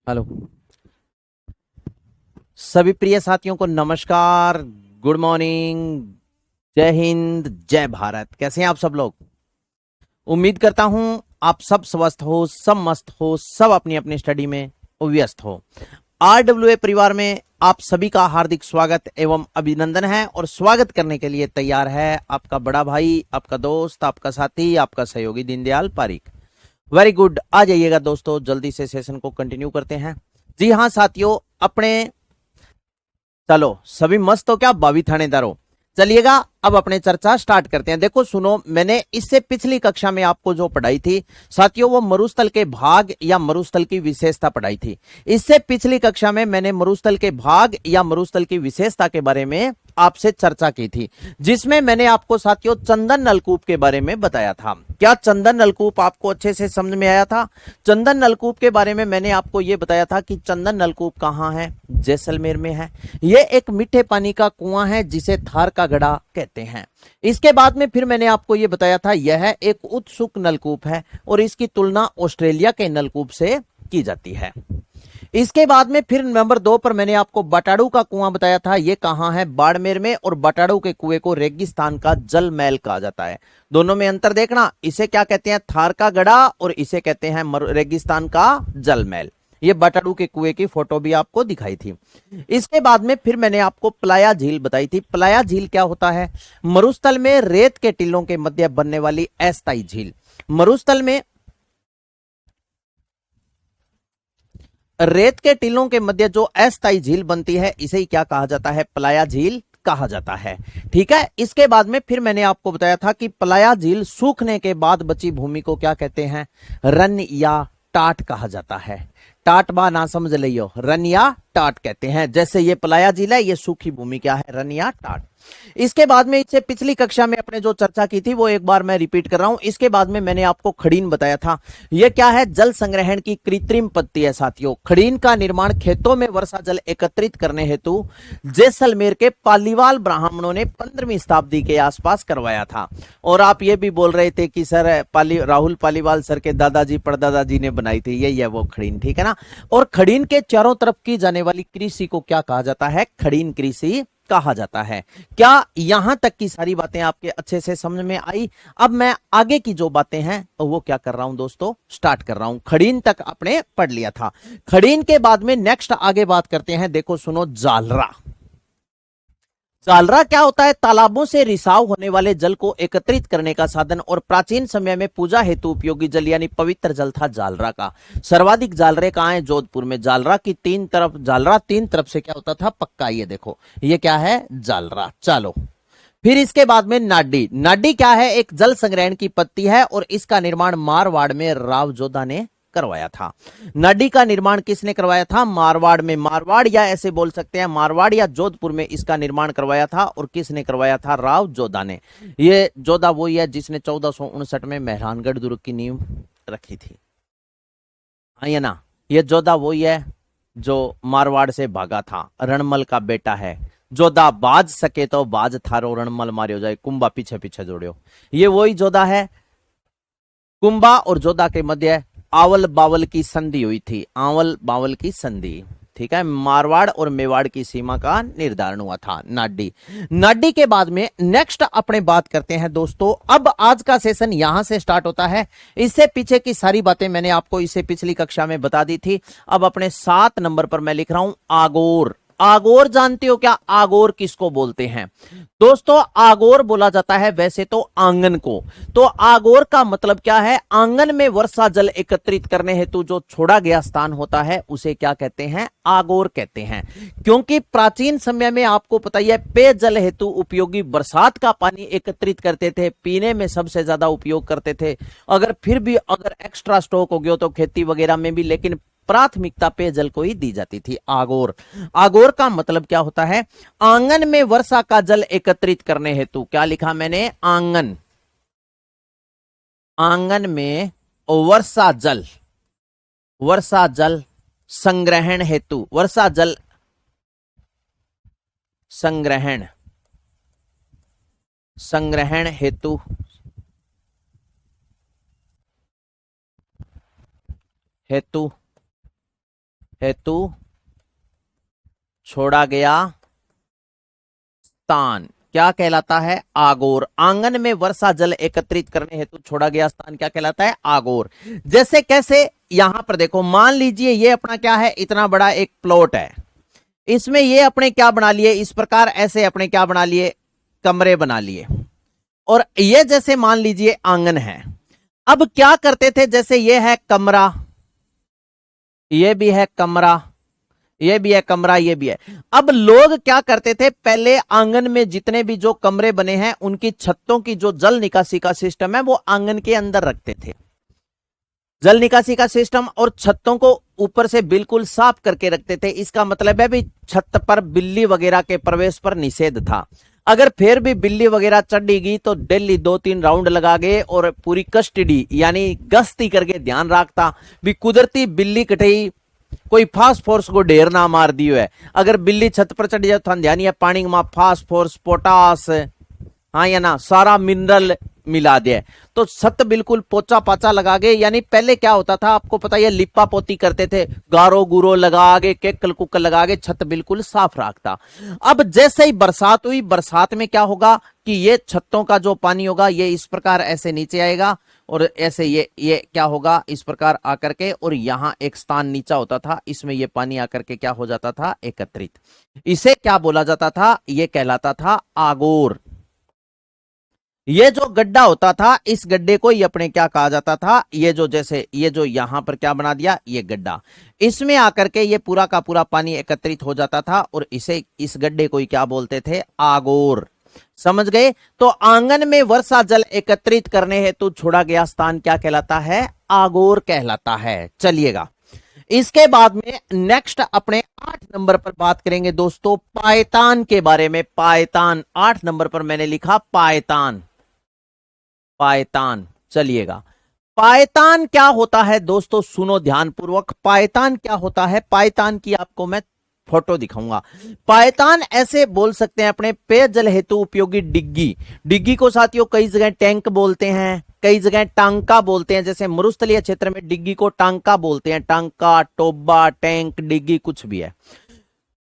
Hello. सभी प्रिय साथियों को नमस्कार, गुड मॉर्निंग, जय हिंद, जय भारत। कैसे हैं आप सब लोग? उम्मीद करता हूं आप सब स्वस्थ हो, सब मस्त हो, सब अपनी अपनी स्टडी में व्यस्त हो। आरडब्ल्यूए परिवार में आप सभी का हार्दिक स्वागत एवं अभिनंदन है और स्वागत करने के लिए तैयार है आपका बड़ा भाई, आपका दोस्त, आपका साथी, आपका सहयोगी दीनदयाल पारिक। Very good. आ जाइएगा दोस्तों, जल्दी से सेशन को कंटिन्यू करते हैं। जी हाँ साथियों, अपने चलो सभी मस्त हो क्या बावी थानेदारों? चलिएगा अब अपने चर्चा स्टार्ट करते हैं। देखो सुनो, मैंने इससे पिछली कक्षा में आपको जो पढ़ाई थी साथियों, वो मरुस्थल के भाग या मरुस्थल की विशेषता पढ़ाई थी। इससे पिछली कक्षा में मैंने मरुस्थल के भाग या मरुस्थल की विशेषता के बारे में आपसे चर्चा की थी, जिसमें मैंने आपको साथियों चंदन नलकूप के बारे में बताया था। क्या चंदन नलकूप आपको अच्छे से समझ में आया था? चंदन नलकूप के बारे में मैंने आपको यह बताया था कि चंदन नलकूप कहां है? जैसलमेर में है। यह एक मीठे पानी का कुआं है जिसे थार का गड़ा कहते हैं। इसके बाद में फिर मैंने आपको यह बताया था यह एक उत्सुक नलकूप है और इसकी तुलना ऑस्ट्रेलिया के नलकूप से की जाती है। इसके बाद में फिर नंबर 2 पर मैंने आपको बटाड़ू का कुआं बताया था। यह कहां है? बाड़मेर में। और बटाड़ू के कुएं को रेगिस्तान का जल महल कहा जाता है। दोनों में अंतर देखना, इसे क्या कहते हैं? थार का गड़ा, और इसे कहते हैं रेगिस्तान का जल महल। ये बटाड़ू के कुएं की फोटो भी आपको दिखाई थी। इसके बाद में फिर मैंने आपको प्लाया झील बताई थी। प्लाया झील क्या होता है? मरुस्थल में रेत के टीलों के मध्य बनने वाली अस्थायी झील। मरुस्थल में रेत के टीलों के मध्य जो अस्थायी झील बनती है, इसे ही क्या कहा जाता है? प्लाया झील कहा जाता है। ठीक है। इसके बाद में फिर मैंने आपको बताया था कि प्लाया झील सूखने के बाद बची भूमि को क्या कहते हैं? रन या टाट कहा जाता है। टाट बा ना समझ लियो, रन या टाट कहते हैं। जैसे ये प्लाया झील है, ये सूखी भूमि क्या है? रन या टाट। इसके बाद में इससे पिछली कक्षा में अपने जो चर्चा की थी वो एक बार मैं रिपीट कर रहा हूं। इसके बाद में मैंने आपको खड़ीन बताया था। यह क्या है? जल संग्रहण की कृत्रिम पद्धति है साथियों। खड़ीन का निर्माण खेतों में वर्षा जल एकत्रित करने हेतु जैसलमेर के पालीवाल ब्राह्मणों ने 15वीं शताब्दी के आसपास करवाया था। और आप ये भी बोल रहे थे कि सर राहुल पालीवाल सर के दादाजी परदादाजी ने बनाई थी। यही है वो खड़ीन, ठीक है ना। और खड़ीन के चारों तरफ की जाने वाली कृषि को क्या कहा जाता है? खड़ीन कृषि कहा जाता है। क्या यहां तक की सारी बातें आपके अच्छे से समझ में आई? अब मैं आगे की जो बातें हैं वो क्या कर रहा हूं दोस्तों? स्टार्ट कर रहा हूं। खड़ीन तक आपने पढ़ लिया था। खड़ीन के बाद में नेक्स्ट आगे बात करते हैं। देखो सुनो, जालरा। जालरा क्या होता है? तालाबों से रिसाव होने वाले जल को एकत्रित करने का साधन और प्राचीन समय में पूजा हेतु उपयोगी जल यानी पवित्र जल था जालरा का। सर्वाधिक जालरे कहां है? जोधपुर में। जालरा तीन तरफ से क्या होता था? पक्का। ये देखो, ये क्या है? जालरा। चलो फिर इसके बाद में नाडी। नाडी क्या है? एक जल संग्रहण की पत्ती है और इसका निर्माण मारवाड़ में राव जोधा ने करवाया था। नाडी का निर्माण किसने करवाया था? मारवाड़ में। मारवाड़ या ऐसे बोल सकते हैं मारवाड़ या जोधपुर में इसका निर्माण करवाया था। और किसने करवाया था? राव जोधा ने। ये जोधा वही है जिसने 1459 में मेहरानगढ़ दुर्ग की नींव रखी थी। है ना। ये जोधा वही है जो मारवाड़ से भागा था। रणमल का बेटा है। जोधा बाज सके तो बाज थारो, रणमल मारियो जाए, कुंभा पीछे पीछे जोड़ियो। ये वही जोधा है। कुंभा और जोधा के मध्य आवल बावल की संधि हुई थी। आवल बावल की संधि, ठीक है। मारवाड़ और मेवाड़ की सीमा का निर्धारण हुआ था। नाडी। नाडी के बाद में नेक्स्ट अपने बात करते हैं दोस्तों। अब आज का सेशन यहां से स्टार्ट होता है। इससे पीछे की सारी बातें मैंने आपको इससे पिछली कक्षा में बता दी थी। अब अपने 7 नंबर पर मैं लिख रहा हूं आगोर। आगोर जानते हो क्या? आगोर किसको बोलते हैं दोस्तों? आगोर बोला जाता है वैसे तो आंगन को। तो आगोर का मतलब क्या है? आंगन में वर्षा जल एकत्रित करने हेतु जो छोड़ा गया स्थान होता है उसे क्या कहते हैं? आगोर कहते हैं। क्योंकि प्राचीन समय में आपको पता ही है पेयजल हेतु उपयोगी बरसात का पानी एकत्रित करते थे, पीने में सबसे ज्यादा उपयोग करते थे। अगर फिर भी अगर एक्स्ट्रा स्टॉक हो गया तो खेती वगैरह में भी, लेकिन प्राथमिकता पेयजल को ही दी जाती थी। आगोर। आगोर का मतलब क्या होता है? आंगन में वर्षा का जल एकत्रित करने हेतु। क्या लिखा मैंने? आंगन। आंगन में वर्षा जल संग्रहण हेतु, वर्षा जल संग्रहण हेतु हेतु हेतु छोड़ा गया स्थान क्या कहलाता है? आगोर। आंगन में वर्षा जल एकत्रित करने हेतु छोड़ा गया स्थान क्या कहलाता है? आगोर। जैसे कैसे, यहां पर देखो, मान लीजिए ये अपना क्या है, इतना बड़ा एक प्लॉट है, इसमें ये अपने क्या बना लिए, इस प्रकार ऐसे अपने क्या बना लिए, कमरे बना लिए, और ये जैसे मान लीजिए आंगन है। अब क्या करते थे, जैसे ये है कमरा, ये भी है कमरा, ये भी है कमरा, ये भी है। अब लोग क्या करते थे, पहले आंगन में जितने भी जो कमरे बने हैं उनकी छतों की जो जल निकासी का सिस्टम है वो आंगन के अंदर रखते थे, जल निकासी का सिस्टम, और छतों को ऊपर से बिल्कुल साफ करके रखते थे। इसका मतलब है भी छत पर बिल्ली वगैरह के प्रवेश पर निषेध था। अगर फिर भी बिल्ली वगैरह चढ़ेगी तो डेली 2-3 राउंड लगा गए और पूरी कस्टडी यानी गश्ती करके ध्यान रखता भी कुदरती बिल्ली कटई कोई फास्फोरस को ढेर ना मार दियो है। अगर बिल्ली छत पर चढ़ जाए तो ध्यान है पानी में फास्फोरस, पोटास, हाँ या ना, सारा मिनरल मिला दे, तो छत बिल्कुल पोचा पाचा लगा के, यानी पहले क्या होता था आपको पता है, लिपा पोती करते थे, गारो गुरो लगा के, केकल कुकल लगा के छत बिल्कुल साफ रखता। अब जैसे ही बरसात हुई, बरसात में क्या होगा कि ये छतों का जो पानी होगा ये इस प्रकार ऐसे नीचे आएगा, और ऐसे ये क्या होगा, इस प्रकार आकर के, और यहां एक स्थान नीचा होता था, इसमें ये पानी आकर के क्या हो जाता था, एकत्रित। इसे क्या बोला जाता था, ये कहलाता था आगोर। ये जो गड्ढा होता था, इस गड्ढे को ही अपने क्या कहा जाता था, ये जो जैसे ये जो यहां पर क्या बना दिया, ये गड्ढा, इसमें आकर के ये पूरा का पूरा पानी एकत्रित हो जाता था, और इसे, इस गड्ढे को ही क्या बोलते थे, आगोर। समझ गए? तो आंगन में वर्षा जल एकत्रित करने हेतु छोड़ा गया स्थान क्या कहलाता है, आगोर कहलाता है। चलिएगा, इसके बाद में नेक्स्ट अपने 8 नंबर पर बात करेंगे दोस्तों पायतान के बारे में। पायतान 8 नंबर पर मैंने लिखा पायतान, पायतान। चलिएगा, पायतान क्या होता है दोस्तों, सुनो ध्यानपूर्वक। पायतान क्या होता है, पायतान की आपको मैं फोटो दिखाऊंगा। पायतान ऐसे बोल सकते हैं अपने पेयजल हेतु उपयोगी डिग्गी। डिग्गी को साथियों कई जगह टैंक बोलते हैं, कई जगह टांका बोलते हैं, जैसे मरुस्थलीय क्षेत्र में डिग्गी को टांका बोलते हैं, टांका, टोबा, टैंक, डिग्गी कुछ भी है।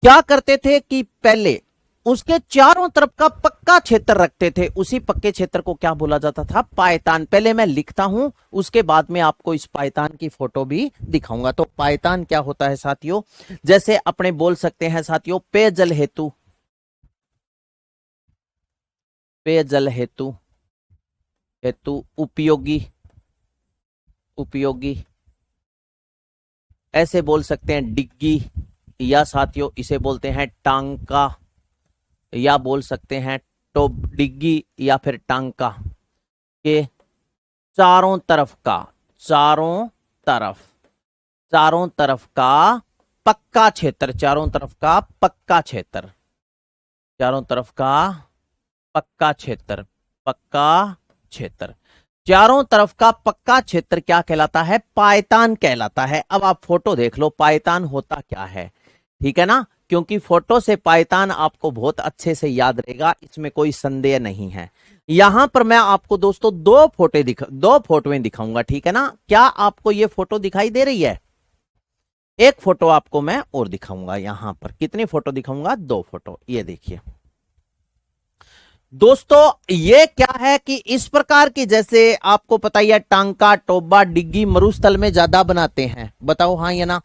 क्या करते थे कि पहले उसके चारों तरफ का पक्का क्षेत्र रखते थे, उसी पक्के क्षेत्र को क्या बोला जाता था, पायतान। पहले मैं लिखता हूं, उसके बाद में आपको इस पायतान की फोटो भी दिखाऊंगा। तो पायतान क्या होता है साथियों, जैसे अपने बोल सकते हैं साथियों पेयजल हेतु, पेयजल हेतु हेतु उपयोगी, उपयोगी ऐसे बोल सकते हैं डिग्गी, या साथियों इसे बोलते हैं टांका, या बोल सकते हैं टोब, डिग्गी या फिर टांका के चारों तरफ का, चारों तरफ का पक्का क्षेत्र, चारों तरफ का पक्का क्षेत्र, चारों तरफ का पक्का क्षेत्र, पक्का क्षेत्र, चारों तरफ का पक्का क्षेत्र क्या कहलाता है, पायतान कहलाता है। अब आप फोटो देख लो, पायतान होता क्या है, ठीक है ना, क्योंकि फोटो से पायतान आपको बहुत अच्छे से याद रहेगा, इसमें कोई संदेह नहीं है। यहां पर मैं आपको दोस्तों दो फोटोएं दिखाऊंगा, ठीक है ना। क्या आपको ये फोटो दिखाई दे रही है? एक फोटो आपको मैं और दिखाऊंगा, यहां पर कितनी फोटो दिखाऊंगा, 2 फोटो। ये देखिए दोस्तों, ये क्या है कि इस प्रकार की, जैसे आपको पता ही है टांका, टोबा, डिग्गी मरुस्थल में ज्यादा बनाते हैं, बताओ हाँ या ना।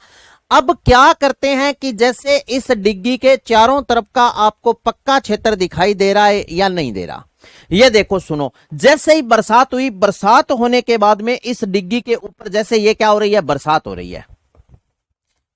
अब क्या करते हैं कि जैसे इस डिग्गी के चारों तरफ का आपको पक्का क्षेत्र दिखाई दे रहा है या नहीं दे रहा, ये देखो सुनो, जैसे ही बरसात हुई, बरसात होने के बाद में इस डिग्गी के ऊपर जैसे ये क्या हो रही है, बरसात हो रही है,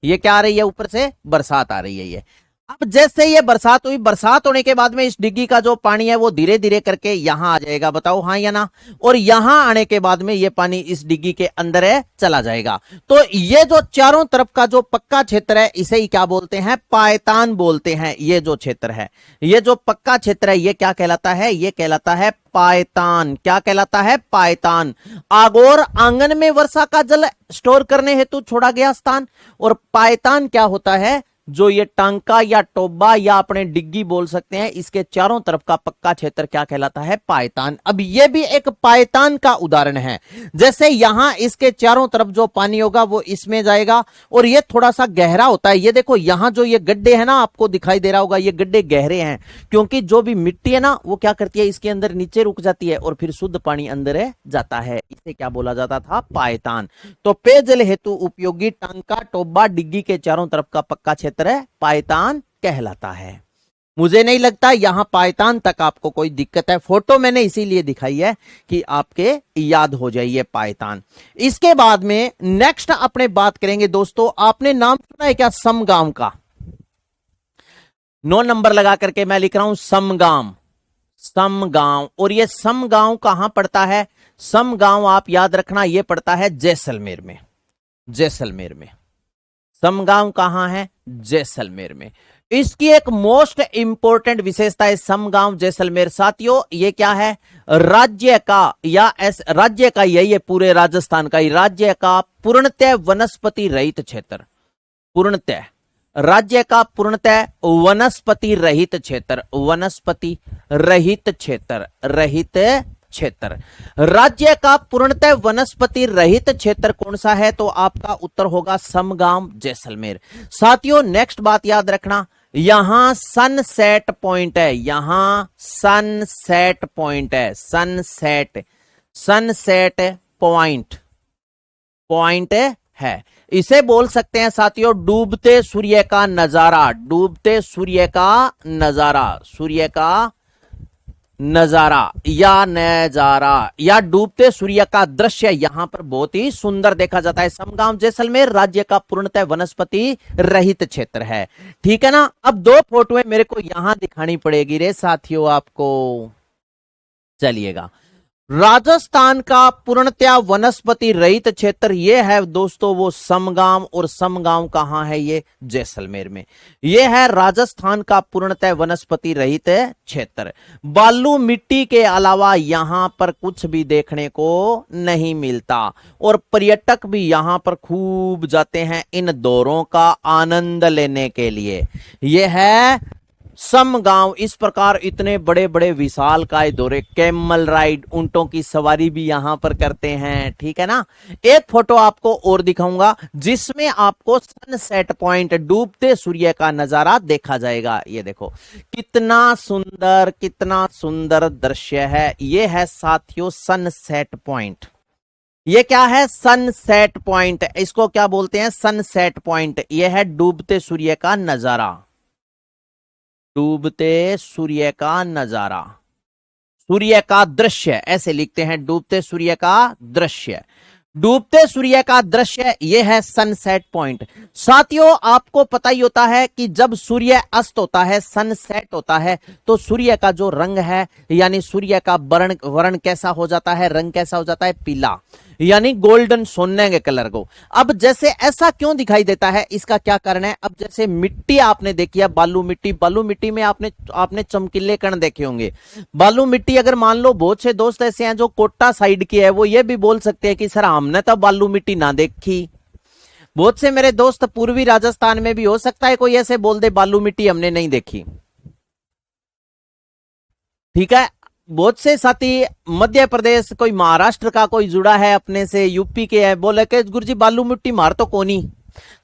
ये क्या आ रही है, ऊपर से बरसात आ रही है। ये अब जैसे ये बरसात हुई, बरसात होने के बाद में इस डिग्गी का जो पानी है वो धीरे धीरे करके यहां आ जाएगा, बताओ हाँ या ना। और यहां आने के बाद में ये पानी इस डिग्गी के अंदर है चला जाएगा। तो ये जो चारों तरफ का जो पक्का क्षेत्र है इसे ही क्या बोलते हैं, पायतान बोलते हैं। ये जो क्षेत्र है, ये जो पक्का क्षेत्र है, ये क्या कहलाता है, ये कहलाता है पायतान। क्या कहलाता है, पायतान। आगोर आंगन में वर्षा का जल स्टोर करने हेतु छोड़ा गया स्थान, और पायतान क्या होता है, जो ये टांका या टोबा या अपने डिग्गी बोल सकते हैं, इसके चारों तरफ का पक्का क्षेत्र क्या कहलाता है? पायतान। अब ये भी एक पायतान का उदाहरण है। जैसे यहां इसके चारों तरफ जो पानी होगा वो इसमें जाएगा और ये थोड़ा सा गहरा होता है। ये देखो यहां जो ये गड्ढे हैं ना, आपको दिखाई दे रहा होगा, ये गड्ढे गहरे हैं क्योंकि जो भी मिट्टी है ना वो क्या करती है, इसके अंदर नीचे रुक जाती है और फिर शुद्ध पानी अंदर जाता है। इसे क्या बोला जाता था? पायतान। तो पेयजल हेतु उपयोगी टांका, टोबा, डिग्गी के चारों तरफ का पक्का क्षेत्र पायतान कहलाता है। मुझे नहीं लगता यहां पायतान तक आपको कोई दिक्कत है। फोटो मैंने इसीलिए दिखाई है कि आपके याद हो जाए ये पायतान। इसके बाद में नेक्स्ट अपने बात करेंगे दोस्तों, आपने नाम सुना है क्या समगांव का? 9 नंबर लगा करके मैं लिख रहा हूं समगांव। समगांव, और ये समगांव कहां पड़ता है? समगांव आप याद रखना ये पड़ता है जैसलमेर में। जैसलमेर में समगांव कहां है? जैसलमेर में। इसकी एक मोस्ट इंपोर्टेंट विशेषता है समगांव जैसलमेर। साथियों ये क्या है? राज्य का या राज्य का, यही है पूरे राजस्थान का ही राज्य का पूर्णतः वनस्पति रहित क्षेत्र। पूर्णतः राज्य का पूर्णतः वनस्पति रहित क्षेत्र। वनस्पति रहित क्षेत्र। रहित क्षेत्र। राज्य का पूर्णतः वनस्पति रहित क्षेत्र कौन सा है? तो आपका उत्तर होगा समगांव जैसलमेर। साथियों नेक्स्ट बात याद रखना, यहां सनसेट पॉइंट है। यहां सनसेट पॉइंट है। सनसेट, सनसेट पॉइंट, पॉइंट है। इसे बोल सकते हैं साथियों डूबते सूर्य का नजारा। डूबते सूर्य का नजारा। सूर्य का नजारा या नजारा या डूबते सूर्य का दृश्य यहां पर बहुत ही सुंदर देखा जाता है। समगांव जैसलमेर राज्य का पूर्णतः वनस्पति रहित क्षेत्र है। ठीक है ना? अब 2 फोटोएं मेरे को यहां दिखानी पड़ेगी रे साथियों आपको। चलिएगा, राजस्थान का पूर्णतया वनस्पति रहित क्षेत्र ये है दोस्तों वो समगांव। और समगांव कहां है? ये जैसलमेर में। ये है राजस्थान का पूर्णतः वनस्पति रहित क्षेत्र। बालू मिट्टी के अलावा यहां पर कुछ भी देखने को नहीं मिलता और पर्यटक भी यहां पर खूब जाते हैं इन दौरों का आनंद लेने के लिए। यह है समगांव। इस प्रकार इतने बड़े बड़े विशाल काय दौरे, कैमल राइड, ऊंटों की सवारी भी यहां पर करते हैं। ठीक है ना? एक फोटो आपको और दिखाऊंगा जिसमें आपको सनसेट पॉइंट, डूबते सूर्य का नजारा देखा जाएगा। ये देखो कितना सुंदर दृश्य है। ये है साथियों सनसेट पॉइंट। ये क्या है? Sunset point. इसको क्या बोलते हैं? Sunset point. यह है डूबते सूर्य का नजारा। डूबते सूर्य का नजारा, सूर्य का दृश्य, ऐसे लिखते हैं डूबते सूर्य का दृश्य। डूबते सूर्य का दृश्य यह है सनसेट पॉइंट। साथियों आपको पता ही होता है कि जब सूर्य अस्त होता है, सनसेट होता है, तो सूर्य का जो रंग है यानी सूर्य का वर्ण कैसा हो जाता है? रंग कैसा हो जाता है? पीला, यानी गोल्डन, सोने के कलर को। अब जैसे ऐसा क्यों दिखाई देता है, इसका क्या कारण है? अब जैसे मिट्टी आपने देखी है, बालू मिट्टी। बालू मिट्टी में आपने चमकीले कण देखे होंगे। बालू मिट्टी अगर मान लो बहुत से दोस्त ऐसे हैं जो कोटा साइड की है, वो ये भी बोल सकते हैं कि सर हमने तो बालू मिट्टी ना देखी। बहुत से मेरे दोस्त पूर्वी राजस्थान में भी हो सकता है कोई ऐसे बोल दे बालू मिट्टी हमने नहीं देखी। ठीक है? बहुत से साथी मध्य प्रदेश, कोई महाराष्ट्र का कोई जुड़ा है अपने से, यूपी के है, बोले कि गुरुजी बालू मिट्टी मार तो कोनी।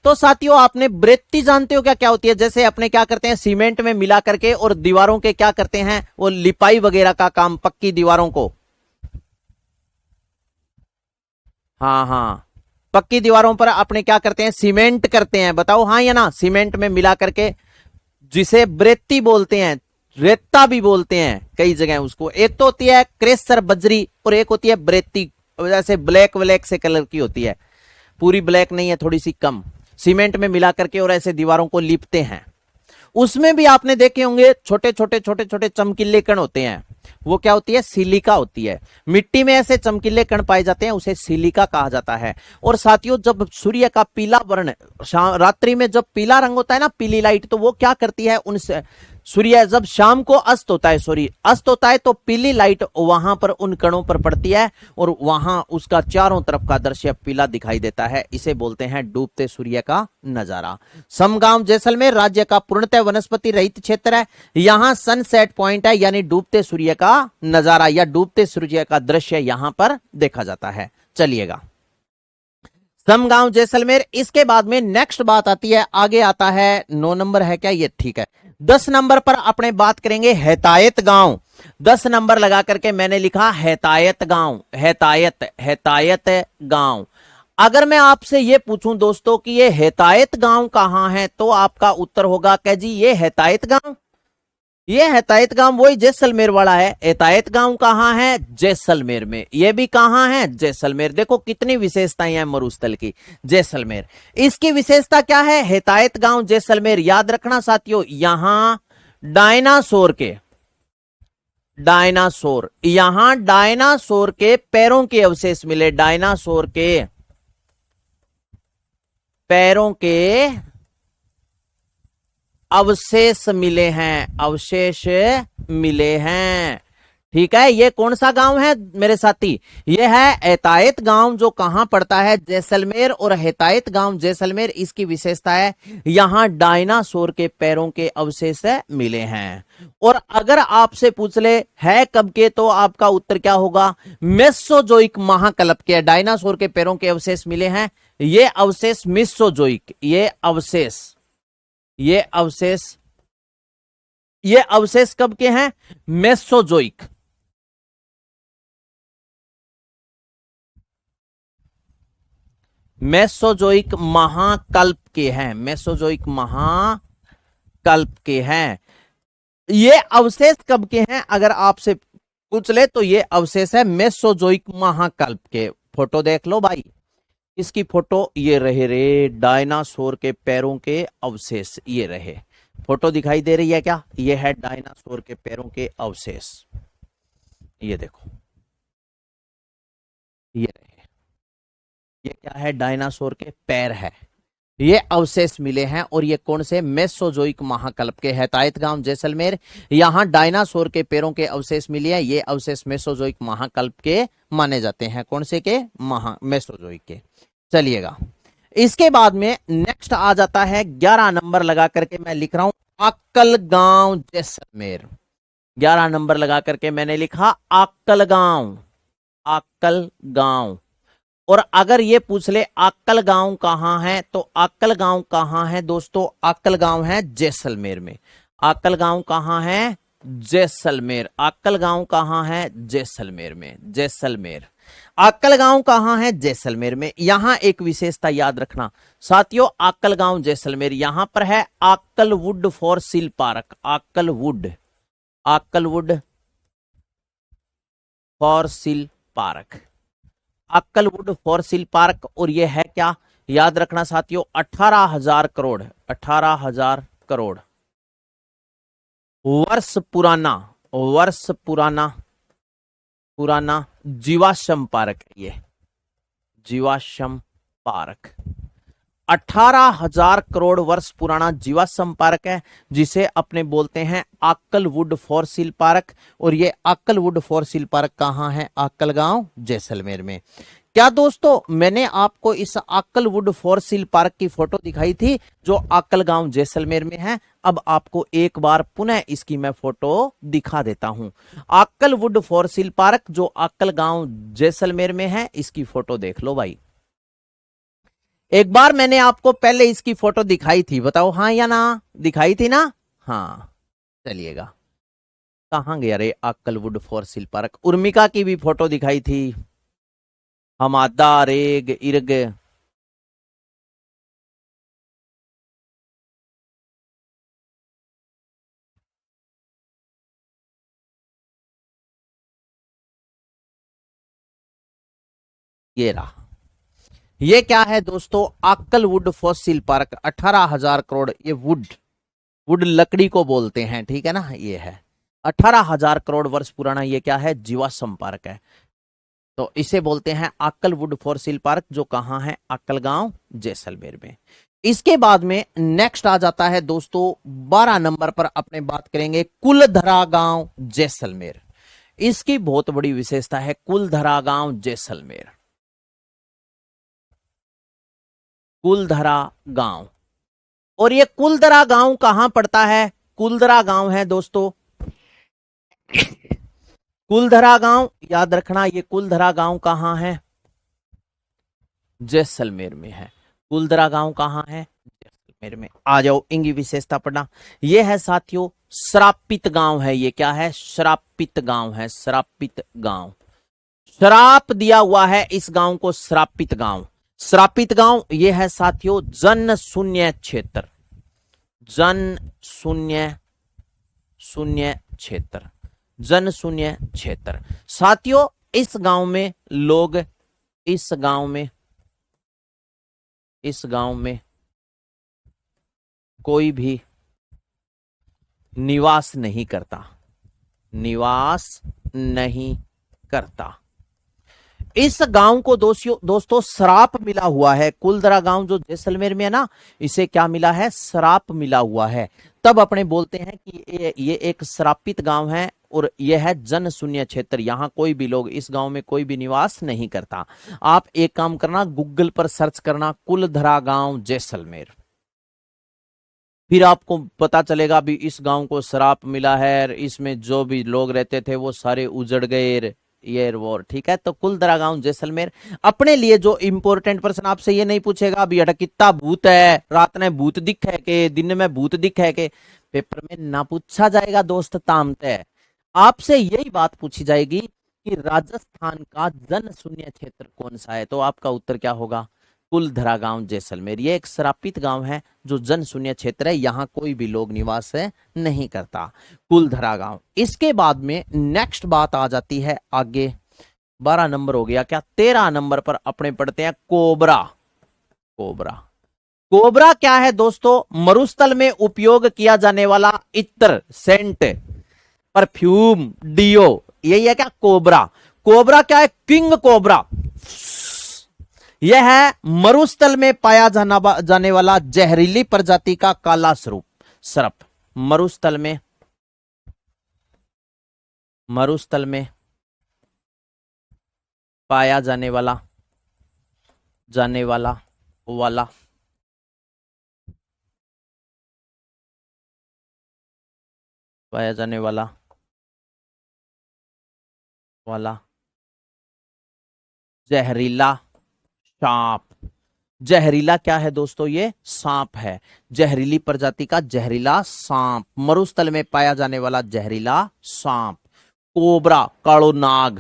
तो साथियों आपने ब्रेती जानते हो क्या क्या होती है? जैसे अपने क्या करते हैं सीमेंट में मिला करके और दीवारों के क्या करते हैं वो लिपाई वगैरह का काम, पक्की दीवारों को। हाँ, पक्की दीवारों पर अपने क्या करते हैं? सीमेंट करते हैं। बताओ हाँ या ना? सीमेंट में मिला करके, जिसे ब्रेती बोलते हैं, रेता भी बोलते हैं कई जगह उसको। एक तो होती है क्रेसर बजरी और एक होती है ब्रेती, जैसे ब्लैक से कलर की होती है, पूरी ब्लैक नहीं है, थोड़ी सी कम। सीमेंट में मिला करके और ऐसे दीवारों को लिपते हैं। उसमें भी आपने देखे होंगे छोटे छोटे चमकीले कण होते हैं। वो क्या होती है? सिलिका होती है। मिट्टी में ऐसे चमकीले कण पाए जाते हैं, उसे सिलिका कहा जाता है। और साथियों जब सूर्य का पीला वर्ण रात्रि में जब पीला रंग होता है ना, पीली लाइट, तो वो क्या करती है? उन सूर्य जब शाम को अस्त होता है, सॉरी अस्त होता है, तो पीली लाइट वहां पर उन कणों पर पड़ती है और वहां उसका चारों तरफ का दृश्य पीला दिखाई देता है। इसे बोलते हैं डूबते सूर्य का नजारा। समगांव जैसलमेर राज्य का पूर्णतः वनस्पति रहित क्षेत्र है। यहां सनसेट पॉइंट है, यानी डूबते सूर्य का नजारा या डूबते सूर्य का दृश्य यहां पर देखा जाता है। चलिएगा, समगांव जैसलमेर। इसके बाद में नेक्स्ट बात आती है, आगे आता है 9 नंबर है क्या ये, ठीक है। 10 नंबर पर अपने बात करेंगे हैतायत गांव। 10 नंबर लगा करके मैंने लिखा हैतायत गांव, हैतायत गांव। अगर मैं आपसे ये पूछूं दोस्तों कि ये हैतायत गांव कहां है, तो आपका उत्तर होगा क्या जी, ये हैतायत गांव, ये हैतायत गांव वही जैसलमेर वाला है। हैतायत गांव कहां है, जैसलमेर में। ये भी कहां है, जैसलमेर। देखो कितनी विशेषताएं हैं मरुस्थल की, जैसलमेर। इसकी विशेषता क्या है, हैतायत गांव जैसलमेर, याद रखना साथियों, यहां डायनासोर के पैरों के अवशेष मिले, डायनासोर के पैरों के अवशेष मिले हैं। ठीक है, ये कौन सा गांव है मेरे साथी, ये है हैतायत गांव, जो कहां पड़ता है, जैसलमेर। और हैतायत गांव जैसलमेर, इसकी विशेषता है यहां डायनासोर के पैरों के अवशेष मिले हैं। और अगर आपसे पूछ ले है कब के, तो आपका उत्तर क्या होगा, मेसोजोइक महाकल्प के। डायनासोर के पैरों के अवशेष मिले हैं, ये अवशेष मेसोजोइक, ये अवशेष कब के हैं, मेसोजोइक। मेसोजोइक महाकल्प के हैं, मेसोजोइक महाकल्प के हैं। ये अवशेष कब के हैं, अगर आपसे पूछ ले तो ये अवशेष है मेसोजोइक महाकल्प के। फोटो देख लो भाई, इसकी फोटो ये रहे रे, डायनासोर के पैरों के अवशेष ये रहे। फोटो दिखाई दे रही है क्या, ये है डायनासोर के पैरों के अवशेष, ये देखो, ये रहे, ये क्या है, डायनासोर के पैर है, ये अवशेष मिले हैं। और ये कौन से, मेसोजोइक महाकल्प के, हैतायत गांव जैसलमेर। यहां डायनासोर के पैरों के अवशेष मिले हैं, ये अवशेष मेसोजोइक महाकल्प के माने जाते हैं। कौन से के, मेसोजोइक के। चलिएगा, इसके बाद में नेक्स्ट आ जाता है 11 नंबर लगा करके मैं लिख रहा हूं आक्कल गांव जैसलमेर। 11 नंबर लगा करके मैंने लिखा आक्कल गांव। और अगर ये पूछ ले आक्कल गांव कहां है, तो आक्कल गांव कहां है दोस्तों, आक्कल गांव है जैसलमेर में। आक्कल गांव कहां है, जैसलमेर। आक्कल गांव कहां है, जैसलमेर में, जैसलमेर। आक्कल गांव कहां है, जैसलमेर में। यहां एक विशेषता याद रखना साथियों, आक्कल गांव जैसलमेर, यहां पर है Akal wood Fossil Park. Akal wood Fossil Park, Akal wood Fossil Park. और यह है क्या, याद रखना साथियों, 18,000 करोड़ वर्ष पुराना जीवाश्म पार्क है। ये जीवाश्म पार्क 18,000 करोड़ वर्ष पुराना जीवाश्म पार्क है, जिसे अपने बोलते हैं आक्कलवुड फॉसिल पार्क। और ये आक्कलवुड फॉसिल पार्क कहां है, आक्कल गांव जैसलमेर में। क्या दोस्तों, मैंने आपको इस आक्कलवुड फॉसिल पार्क की फोटो दिखाई थी, जो आक्कल गांव जैसलमेर में है। अब आपको एक बार पुनः इसकी मैं फोटो दिखा देता हूं। आक्कलवुड फॉसिल पार्क जो आक्कल गांव जैसलमेर में है, इसकी फोटो देख लो भाई। एक बार मैंने आपको पहले इसकी फोटो दिखाई थी, बताओ हाँ या ना, दिखाई थी ना, हाँ। चलिएगा, कहां गया रे आक्कलवुड फॉसिल पार्क। उर्मिका की भी फोटो दिखाई थी, हमादा रेग इर्ग, ये रहा। ये क्या है दोस्तों, आक्कलवुड फॉसिल पार्क, 18,000 करोड़। ये वुड लकड़ी को बोलते हैं, ठीक है ना, ये है 18,000 करोड़ वर्ष पुराना। ये क्या है, जीवाश्म पार्क है। तो इसे बोलते हैं आक्कलवुड फॉसिल पार्क, जो कहां है, आक्कल गांव जैसलमेर में। इसके बाद में नेक्स्ट आ जाता है दोस्तों 12 नंबर पर अपने बात करेंगे कुलधरा गांव जैसलमेर। इसकी बहुत बड़ी विशेषता है कुलधरा गांव जैसलमेर। कुलधरा गांव, और ये कुलधरा गांव कहां पड़ता है? कुलधरा गांव है दोस्तों, कुलधरा गांव याद रखना, ये कुलधरा गांव कहां है? जैसलमेर में है। कुलधरा गांव कहां है? जैसलमेर में। आ जाओ इनकी विशेषता पढ़ना। ये है साथियों श्रापित गांव है। ये क्या है? श्रापित गांव है। श्रापित गांव, श्राप दिया हुआ है इस गांव को, श्रापित गांव। श्रापित गांव ये है साथियों जन शून्य क्षेत्र। जन शून्य क्षेत्र, जन शून्य क्षेत्र। साथियों इस गांव में लोग, इस गांव में कोई भी निवास नहीं करता, निवास नहीं करता। इस गांव को दोस्तों श्राप मिला हुआ है। कुलधरा गांव जो जैसलमेर में है ना, इसे क्या मिला है? श्राप मिला हुआ है। तब अपने बोलते हैं कि ये एक श्रापित गांव है और यह है जन शून्य क्षेत्र। यहां कोई भी लोग, इस गांव में कोई भी निवास नहीं करता। आप एक काम करना, गूगल पर सर्च करना कुलधरा गांव जैसलमेर, फिर आपको पता चलेगा भी इस गांव को श्राप मिला है, इसमें जो भी लोग रहते थे वो सारे उजड़ गए, ये वो। ठीक है, तो कुलधरा गांव जैसलमेर। अपने लिए जो इंपॉर्टेंट पर्सन आपसे ये नहीं पूछेगा भी अटा कितना भूत है, रात में भूत दिख है के दिन में भूत दिख है के, पेपर में ना पूछा जाएगा दोस्त तामते। आपसे यही बात पूछी जाएगी कि राजस्थान का जन शून्य क्षेत्र कौन सा है, तो आपका उत्तर क्या होगा? कुलधरा गांव जैसलमेर। ये एक श्रापित गांव है जो जन शून्य क्षेत्र है, यहां कोई भी लोग निवास नहीं करता। कुलधरा गांव। इसके बाद में नेक्स्ट बात आ जाती है आगे, 12 नंबर हो गया क्या? 13 नंबर पर अपने पढ़ते हैं कोबरा। कोबरा, कोबरा क्या है दोस्तों? मरुस्थल में उपयोग किया जाने वाला इत्र, सेंट, परफ्यूम, डियो, यही है क्या? कोबरा। कोबरा क्या है? King cobra. यह है मरुस्थल में पाया जाने वाला जहरीली प्रजाति का काला सर्प। मरुस्थल में पाया जाने वाला पाया जाने वाला जहरीला सांप। जहरीला क्या है दोस्तों? ये सांप है, जहरीली प्रजाति का जहरीला सांप, मरुस्थल में पाया जाने वाला जहरीला सांप। कोबरा, कालो नाग।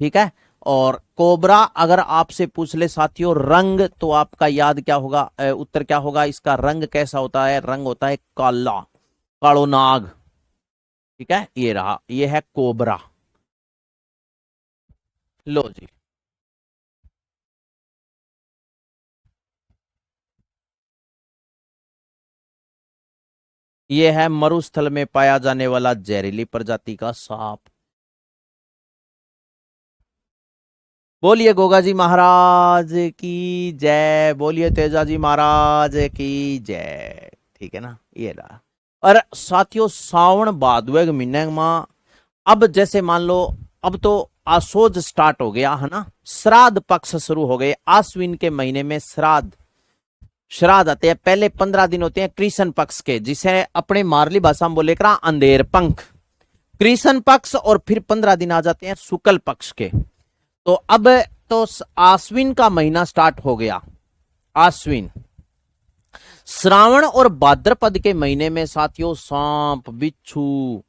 ठीक है, और कोबरा अगर आपसे पूछ ले साथियों रंग, तो आपका याद क्या होगा? उत्तर क्या होगा? इसका रंग कैसा होता है? रंग होता है काला, कालो नाग। ठीक है, ये रहा, ये है कोबरा। लो जी, ये है मरुस्थल में पाया जाने वाला जहरीली प्रजाति का सांप। बोलिए गोगा जी महाराज की जय, बोलिए तेजा जी महाराज की जय। ठीक है ना, ये रहा। और साथियों सावन भादवे के महीने में, अब जैसे मान लो अब तो आसोज स्टार्ट हो गया है ना, श्राद्ध पक्ष शुरू हो गए। आश्विन के महीने में श्राद्ध आते हैं। पहले 15 दिन होते हैं कृष्ण पक्ष के, जिसे अपने मारली भाषा में बोले करा अंधेर पंख, कृष्ण पक्ष, और फिर 15 दिन आ जाते हैं शुक्ल पक्ष के। तो अब तो आश्विन का महीना स्टार्ट हो गया। आश्विन, श्रावण और भाद्रपद के महीने में साथियों सांप, बिच्छू,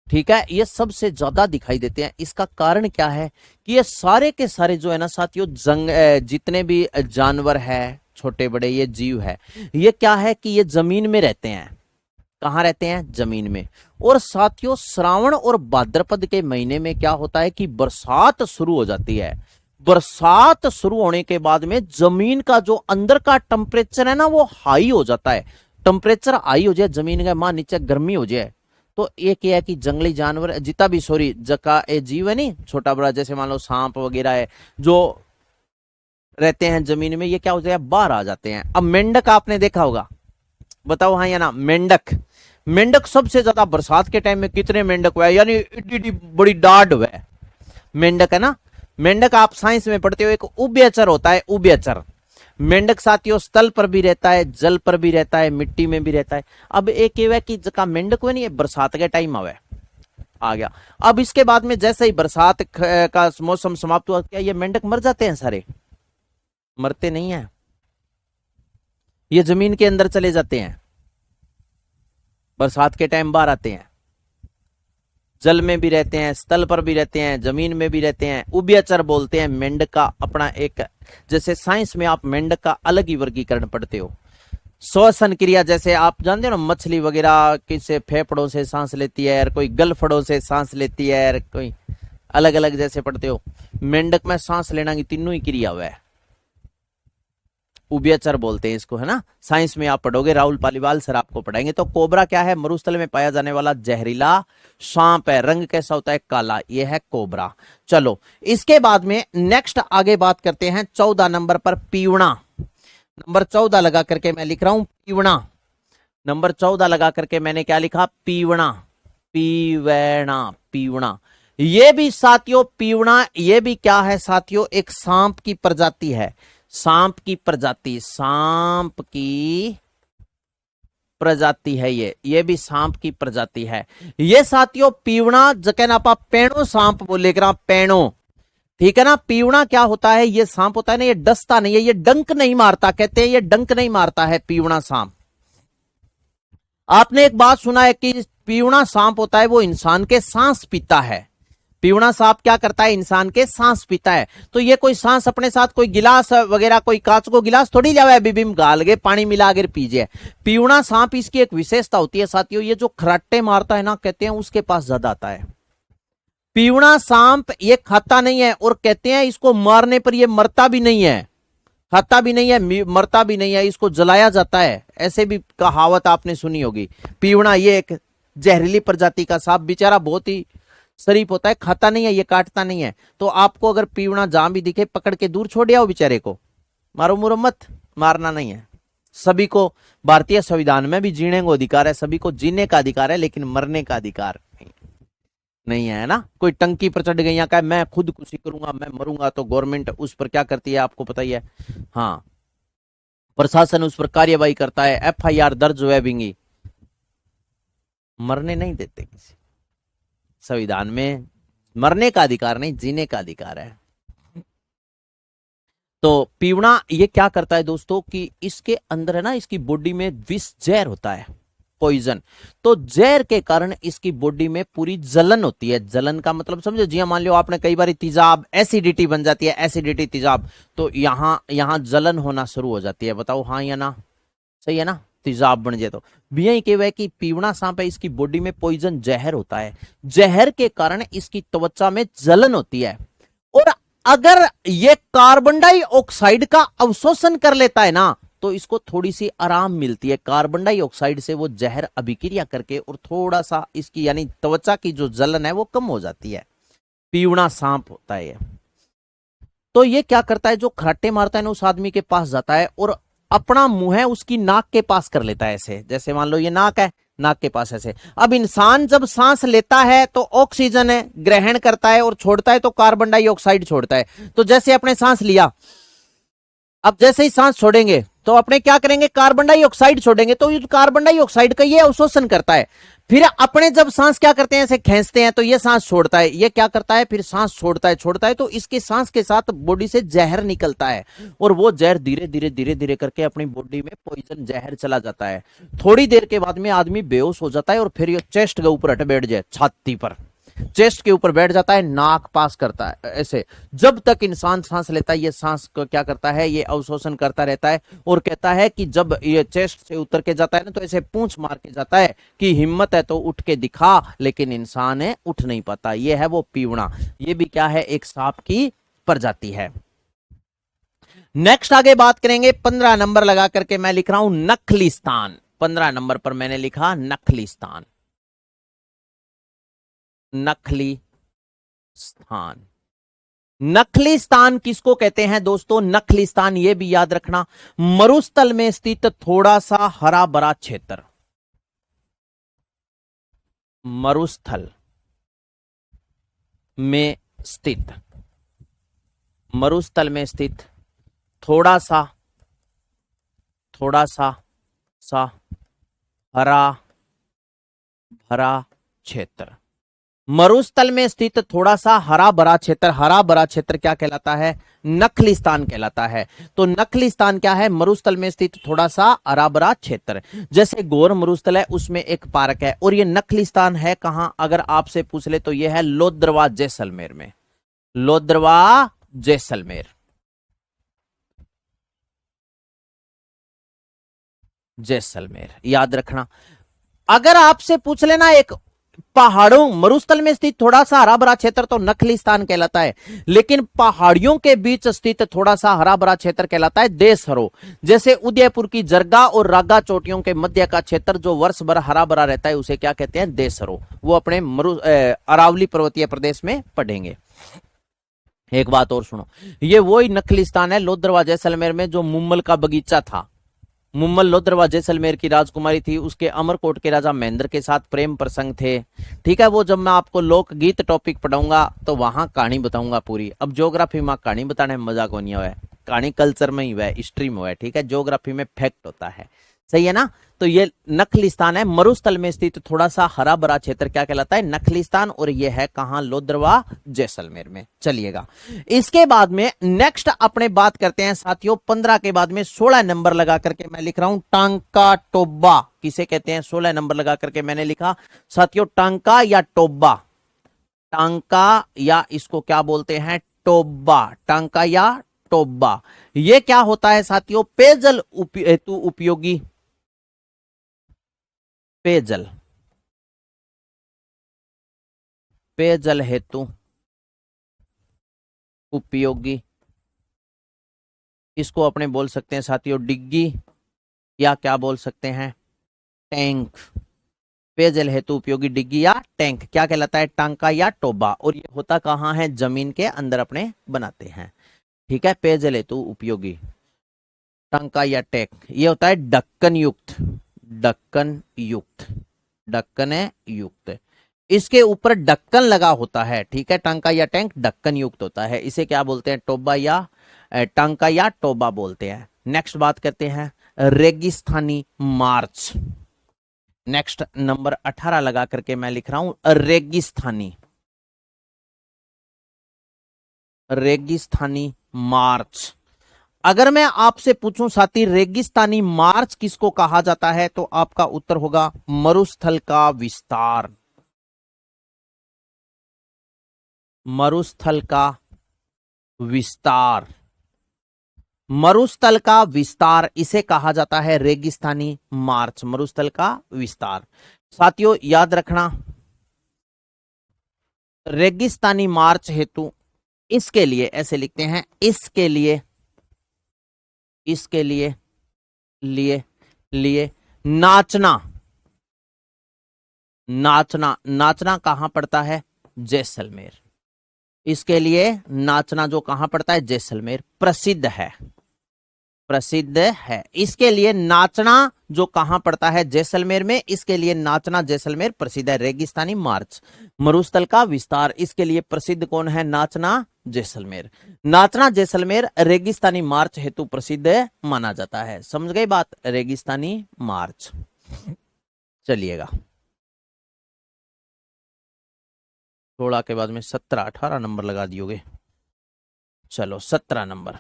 ठीक है, ये सबसे ज्यादा दिखाई देते हैं। इसका कारण क्या है कि ये सारे के सारे जो है ना साथियों, जितने भी जानवर है, छोटे बड़े ये जीव है, ये क्या है कि ये जमीन में रहते हैं। कहां रहते हैं? जमीन में। और साथियों श्रावण और भाद्रपद के महीने में क्या होता है कि बरसात शुरू हो जाती है। बरसात शुरू होने के बाद में जमीन का जो अंदर का टेम्परेचर है ना, वो हाई हो जाता है। टेम्परेचर हाई हो जाए, जमीन का मान नीचे गर्मी हो जाए, तो एक ये है कि जंगली जानवर जितना भी जका ए जीव है नहीं, छोटा बड़ा, जैसे मान लो सांप वगैरह है, जो रहते हैं जमीन में, ये क्या हो जाए बाहर आ जाते हैं। अब मेंढक आपने देखा होगा, बताओ हाँ या ना। मेंढक, मेंढक सबसे ज्यादा बरसात के टाइम में कितने मेंढक हुए, यानी इतनी बड़ी डाढ़ हुए मेंढक है ना। मेंढक आप साइंस में पढ़ते हो, एक उभयचर होता है, उभयचर। मेंढक साथियों स्थल पर भी रहता है, जल पर भी रहता है, मिट्टी में भी रहता है। अब एक ये कि जगह मेंढक हुए नहीं, बरसात के टाइम आवे आ गया। अब इसके बाद में जैसे ही बरसात का मौसम समाप्त हुआ, क्या ये मेंढक मर जाते हैं सारे? मरते नहीं है, ये जमीन के अंदर चले जाते हैं, बरसात के टाइम बाहर आते हैं। जल में भी रहते हैं, स्थल पर भी रहते हैं, जमीन में भी रहते हैं। उभयचर बोलते हैं मेंढक का अपना एक, जैसे साइंस में आप मेंढक का अलग ही वर्गीकरण पढ़ते हो। श्वसन क्रिया, जैसे आप जानते हो ना मछली वगैरह किसे फेफड़ों से सांस लेती है, कोई गलफड़ों से सांस लेती है, कोई अलग अलग जैसे पढ़ते हो। मेंढक में सांस लेना की तीनों ही क्रिया हुआ है, उभयचर बोलते हैं इसको, है ना। साइंस में आप पढ़ोगे, राहुल पालीवाल सर आपको पढ़ाएंगे। तो कोबरा क्या है? मरुस्थल में पाया जाने वाला जहरीला सांप है। रंग कैसा होता है? काला। यह है कोबरा। चलो इसके बाद में नेक्स्ट आगे बात करते हैं 14 नंबर पर पीवणा। नंबर 14 लगा करके मैं लिख रहा हूं पीवणा। नंबर 14 लगा करके मैंने क्या लिखा? पीवणा, पीवणा, पीवणा। ये भी साथियों पीवणा, ये भी क्या है साथियों? एक सांप की प्रजाति है। सांप की प्रजाति, सांप की प्रजाति है ये भी सांप की प्रजाति है। ये साथियों पीवणा जकन आप पेणो सांप बोले पेणो, ठीक है ना। पीवणा क्या होता है? ये सांप होता है ना, ये डसता नहीं है, ये डंक नहीं मारता, कहते हैं ये डंक नहीं मारता है पीवणा सांप। आपने एक बात सुना है कि पीवणा सांप होता है वो इंसान के सांस पीता है। पीवणा सांप क्या करता है? इंसान के सांस पीता है। तो ये कोई सांस अपने साथ कोई गिलास वगैरह, कोई कांच को गिलास थोड़ी जावे बिबिम गाल के पानी मिला कर पीजिए। पीवणा सांप इसकी एक विशेषता होती है साथियों, ये जो खराटे मारता है ना, कहते हैं उसके पास ज्यादा आता है। पीवणा सांप ये खाता नहीं है, और कहते हैं इसको मारने पर ये मरता भी नहीं है, खाता भी नहीं है, मरता भी नहीं है, इसको जलाया जाता है। ऐसे भी कहावत आपने सुनी होगी। पीवणा ये एक जहरीली प्रजाति का सांप, बेचारा बहुत ही शरीफ होता है, खाता नहीं है, ये काटता नहीं है। तो आपको अगर पीवणा जहां भी दिखे पकड़ के दूर छोड़ आओ बेचारे को, मारो मुरो मत, मारना नहीं है। सभी को भारतीय संविधान में भी जीने को अधिकार है, सभी को जीने का अधिकार है, लेकिन मरने का अधिकार नहीं है ना। कोई टंकी पर चढ़ गई का मैं खुदकुशी करूंगा, मैं मरूंगा, तो गवर्नमेंट उस पर क्या करती है आपको पता ही है। हाँ, प्रशासन उस पर कार्यवाही करता है, एफआईआर दर्ज हुए बिंगी, मरने नहीं देते किसी। संविधान में मरने का अधिकार नहीं, जीने का अधिकार है। तो पीवणा ये क्या करता है दोस्तों कि इसके अंदर है ना, इसकी बॉडी में विष जहर होता है, पॉइजन। तो जहर के कारण इसकी बॉडी में पूरी जलन होती है। जलन का मतलब समझो, जी मान लो आपने कई बार तेजाब, एसिडिटी बन जाती है, एसिडिटी तेजाब, तो यहां जलन होना शुरू हो जाती है। बताओ हाँ या ना? सही है ना, तेजाब बन जाए तो। यही कहे कि पीवणा सांप है, इसकी बॉडी में पॉइजन जहर होता है। जहर के कारण इसकी त्वचा में जलन होती है, और अगर ये कार्बन डाइऑक्साइड का अवशोषण कर लेता है ना, तो इसको थोड़ी सी आराम मिलती है। कार्बन डाइऑक्साइड से वो जहर अभिक्रिया करके और थोड़ा सा इसकी यानी त्वचा की जो जलन है वो कम हो जाती है। पीवणा सांप होता है ये। तो ये क्या करता है, जो खराटे मारता है ना उस आदमी के पास जाता है और अपना मुंह है उसकी नाक के पास कर लेता है ऐसे। जैसे मान लो ये नाक है, नाक के पास ऐसे। अब इंसान जब सांस लेता है तो ऑक्सीजन है ग्रहण करता है, और छोड़ता है तो कार्बन डाइऑक्साइड छोड़ता है। तो जैसे अपने सांस लिया, अब जैसे ही सांस छोड़ेंगे तो अपने क्या करेंगे? कार्बन डाइऑक्साइड छोड़ेंगे। तो ये कार्बन डाइऑक्साइड का ये अवशोषण करता है। फिर अपने जब सांस क्या करते हैं, ऐसे खींचते हैं, तो ये सांस छोड़ता है। ये क्या करता है? फिर सांस छोड़ता है, तो इसके सांस के साथ बॉडी से जहर निकलता है, और वो जहर धीरे धीरे धीरे धीरे करके अपनी बॉडी में पॉइजन जहर चला जाता है। थोड़ी देर के बाद में आदमी बेहोश हो जाता है, और फिर ये चेस्ट के ऊपर हट बैठ जाए, छाती पर, चेस्ट के ऊपर बैठ जाता है, नाक पास करता है ऐसे। जब तक इंसान सांस लेता है, ये सांस को क्या करता है? ये अवशोषण करता रहता है, और कहता है कि जब ये चेस्ट से उतर के जाता है ना, तो ऐसे पूंछ मार के जाता है कि हिम्मत है तो उठ के दिखा, लेकिन इंसान है उठ नहीं पाता। ये है वो पीवणा। ये भी क्या है? एक सांप की प्रजाति है। नेक्स्ट आगे बात करेंगे 15 नंबर लगा करके मैं लिख रहा हूं नखलिस्तान। 15 नंबर पर मैंने लिखा नखलिस्तान, नखली स्थान। नखलिस्तान किसको कहते हैं दोस्तों? नखलिस्तान ये भी याद रखना, मरुस्थल में स्थित थोड़ा सा हरा भरा क्षेत्र। मरुस्थल में स्थित, मरुस्थल में स्थित थोड़ा सा हरा भरा क्षेत्र। मरुस्थल में स्थित थोड़ा सा हरा भरा क्षेत्र, हरा भरा क्षेत्र क्या कहलाता है? नखलिस्तान कहलाता है। तो नखलिस्तान क्या है? मरुस्थल में स्थित थोड़ा सा हरा भरा क्षेत्र। जैसे गौर मरुस्थल है, उसमें एक पार्क है, और ये नखलिस्तान है कहां? अगर आपसे पूछ ले तो ये है लोद्रवा जैसलमेर में, लोद्रवा जैसलमेर, जैसलमेर याद रखना। अगर आपसे पूछ लेना एक पहाड़ों, मरुस्थल में स्थित थोड़ा सा हरा भरा क्षेत्र तो नखलिस्तान कहलाता है, लेकिन पहाड़ियों के बीच स्थित थोड़ा सा हरा भरा क्षेत्र कहलाता है देशहरो। जैसे उदयपुर की जरगा और रागा चोटियों के मध्य का क्षेत्र जो वर्ष भर हरा भरा रहता है उसे क्या कहते हैं? देशहरो। वो अपने अरावली पर्वतीय प्रदेश में पढ़ेंगे। एक बात और सुनो, ये वही नखलिस्तान है लोद्रवा जैसलमेर में जो मुम्मल का बगीचा था। मुम्मल लोद्रवा जैसलमेर की राजकुमारी थी, उसके अमरकोट के राजा महेंद्र के साथ प्रेम प्रसंग थे। ठीक है, वो जब मैं आपको लोकगीत टॉपिक पढ़ाऊंगा तो वहां कहानी बताऊंगा पूरी। अब ज्योग्राफी में कहानी बताने में मजा को नहीं हुआ है, कहानी कल्चर में ही हुआ है, हिस्ट्री में हुआ है। ठीक है, ज्योग्राफी में फैक्ट होता है, सही है ना? तो ये नखलिस्तान है, मरुस्थल में स्थित थोड़ा सा हरा भरा क्षेत्र क्या कहलाता है? नखलिस्तान। और ये है कहां? लोद्रवा जैसलमेर में। चलिएगा, इसके बाद में नेक्स्ट अपने बात करते हैं साथियों 15 के बाद में 16 नंबर लगा करके मैं लिख रहा हूं टांका टोबा। किसे कहते हैं? 16 नंबर लगा करके मैंने लिखा साथियों टांका या टोबा। टांका या इसको क्या बोलते हैं? टोबा। टांका या टोबा ये क्या होता है साथियों? पेयजल हेतु उपयोगी, पेयजल, पेयजल हेतु उपयोगी, इसको अपने बोल सकते हैं साथियों डिग्गी, या क्या बोल सकते हैं? टैंक। पेयजल हेतु उपयोगी डिग्गी या टैंक क्या कहलाता है? टांका या टोबा। और ये होता कहां है? जमीन के अंदर अपने बनाते हैं। ठीक है, पेयजल हेतु उपयोगी टांका या टैंक ये होता है ढक्कन युक्त, ढक्कन युक्त, ढक्कन युक्त, इसके ऊपर ढक्कन लगा होता है। ठीक है, टांका या टैंक ढक्कन युक्त होता है, इसे क्या बोलते हैं? टोबा या टांका या टोबा बोलते हैं। नेक्स्ट बात करते हैं रेगिस्तानी मार्च। नेक्स्ट नंबर 18 लगा करके मैं लिख रहा हूं रेगिस्तानी, रेगिस्तानी मार्च। अगर मैं आपसे पूछूं साथी रेगिस्तानी मार्च किसको कहा जाता है तो आपका उत्तर होगा मरुस्थल का विस्तार, मरुस्थल का विस्तार, मरुस्थल का विस्तार इसे कहा जाता है रेगिस्तानी मार्च, मरुस्थल का विस्तार। साथियों याद रखना रेगिस्तानी मार्च हेतु इसके लिए ऐसे लिखते हैं, इसके लिए, इसके लिए, लिए, लिए नाचना, नाचना, नाचना कहां पड़ता है? जैसलमेर। इसके लिए नाचना जो कहां पड़ता है? जैसलमेर। प्रसिद्ध है, प्रसिद्ध है। इसके लिए नाचना जो कहां पड़ता है? जैसलमेर में। इसके लिए नाचना जैसलमेर प्रसिद्ध है। रेगिस्तानी मार्च, मरुस्थल का विस्तार, इसके लिए प्रसिद्ध कौन है? नाचना जैसलमेर। नाचना जैसलमेर रेगिस्तानी मार्च हेतु प्रसिद्ध माना जाता है। समझ गए बात? रेगिस्तानी मार्च। चलिएगा 16 के बाद में 17 18 नंबर लगा दियोगे। चलो 17 नंबर,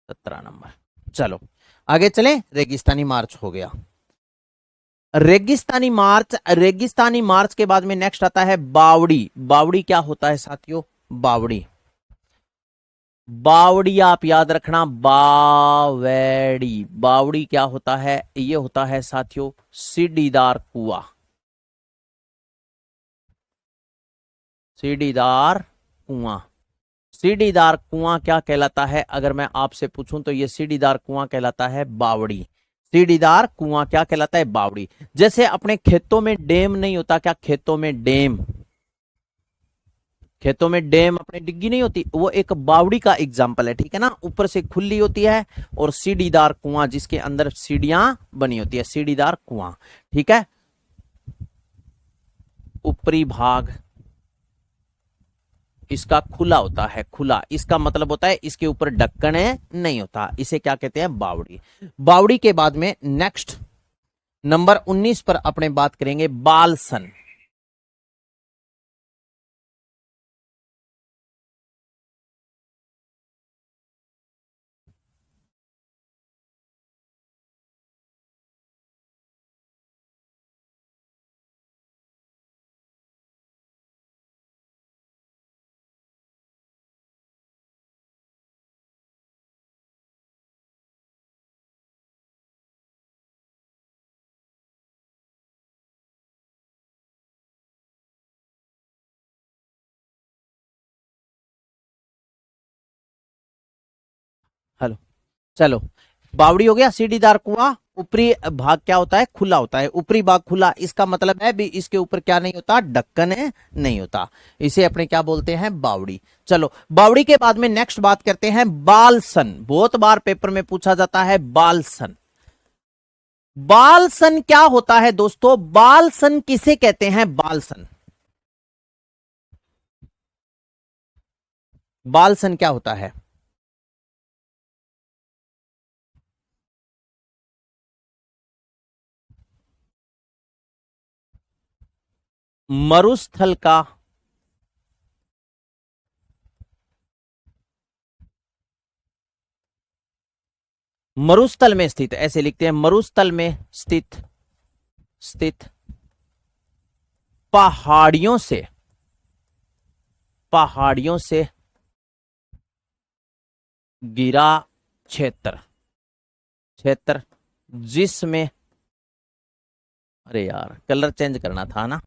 17 नंबर। चलो आगे चले। रेगिस्तानी मार्च हो गया। रेगिस्तानी मार्च, रेगिस्तानी मार्च के बाद में नेक्स्ट आता है बावड़ी। बावड़ी क्या होता है साथियों? बावड़ी, बावड़ी आप याद रखना, बावड़ी। बावड़ी क्या होता है? ये होता है साथियों सीढ़ीदार कुआं, सीढ़ीदार कुआं। सीढ़ीदार कुआं क्या कहलाता है? अगर मैं आपसे पूछूं तो ये सीढ़ीदार कुआं कहलाता है बावड़ी। सीढ़ीदार कुआं क्या कहलाता है? बावड़ी। जैसे अपने खेतों में डैम नहीं होता क्या? खेतों में डैम, खेतों में डैम अपने डिग्गी नहीं होती, वो एक बावड़ी का एग्जाम्पल है, ठीक है ना। ऊपर से खुली होती है और सीढ़ीदार कुआं जिसके अंदर सीढ़ियां बनी होती है, सीढ़ीदार कुआं, ठीक है। ऊपरी भाग इसका खुला होता है, खुला, इसका मतलब होता है इसके ऊपर ढक्कन नहीं होता, इसे क्या कहते हैं, बावड़ी। बावड़ी के बाद में नेक्स्ट नंबर 19 पर अपने बात करेंगे बालसन। हेलो, चलो, बावड़ी हो गया, सीढ़ीदार कुआं, ऊपरी भाग क्या होता है, खुला होता है, ऊपरी भाग खुला, इसका मतलब है भी इसके ऊपर क्या नहीं होता, ढक्कन नहीं होता, इसे अपने क्या बोलते हैं, बावड़ी। चलो, बावड़ी के बाद में नेक्स्ट बात करते हैं बालसन। बहुत बार पेपर में पूछा जाता है बालसन। बालसन क्या होता है दोस्तों, बालसन किसे कहते हैं, बालसन, बालसन क्या होता है। मरुस्थल का, मरुस्थल में स्थित, ऐसे लिखते हैं, मरुस्थल में स्थित, स्थित पहाड़ियों से, पहाड़ियों से गिरा क्षेत्र, क्षेत्र जिसमें, अरे यार कलर चेंज करना था ना,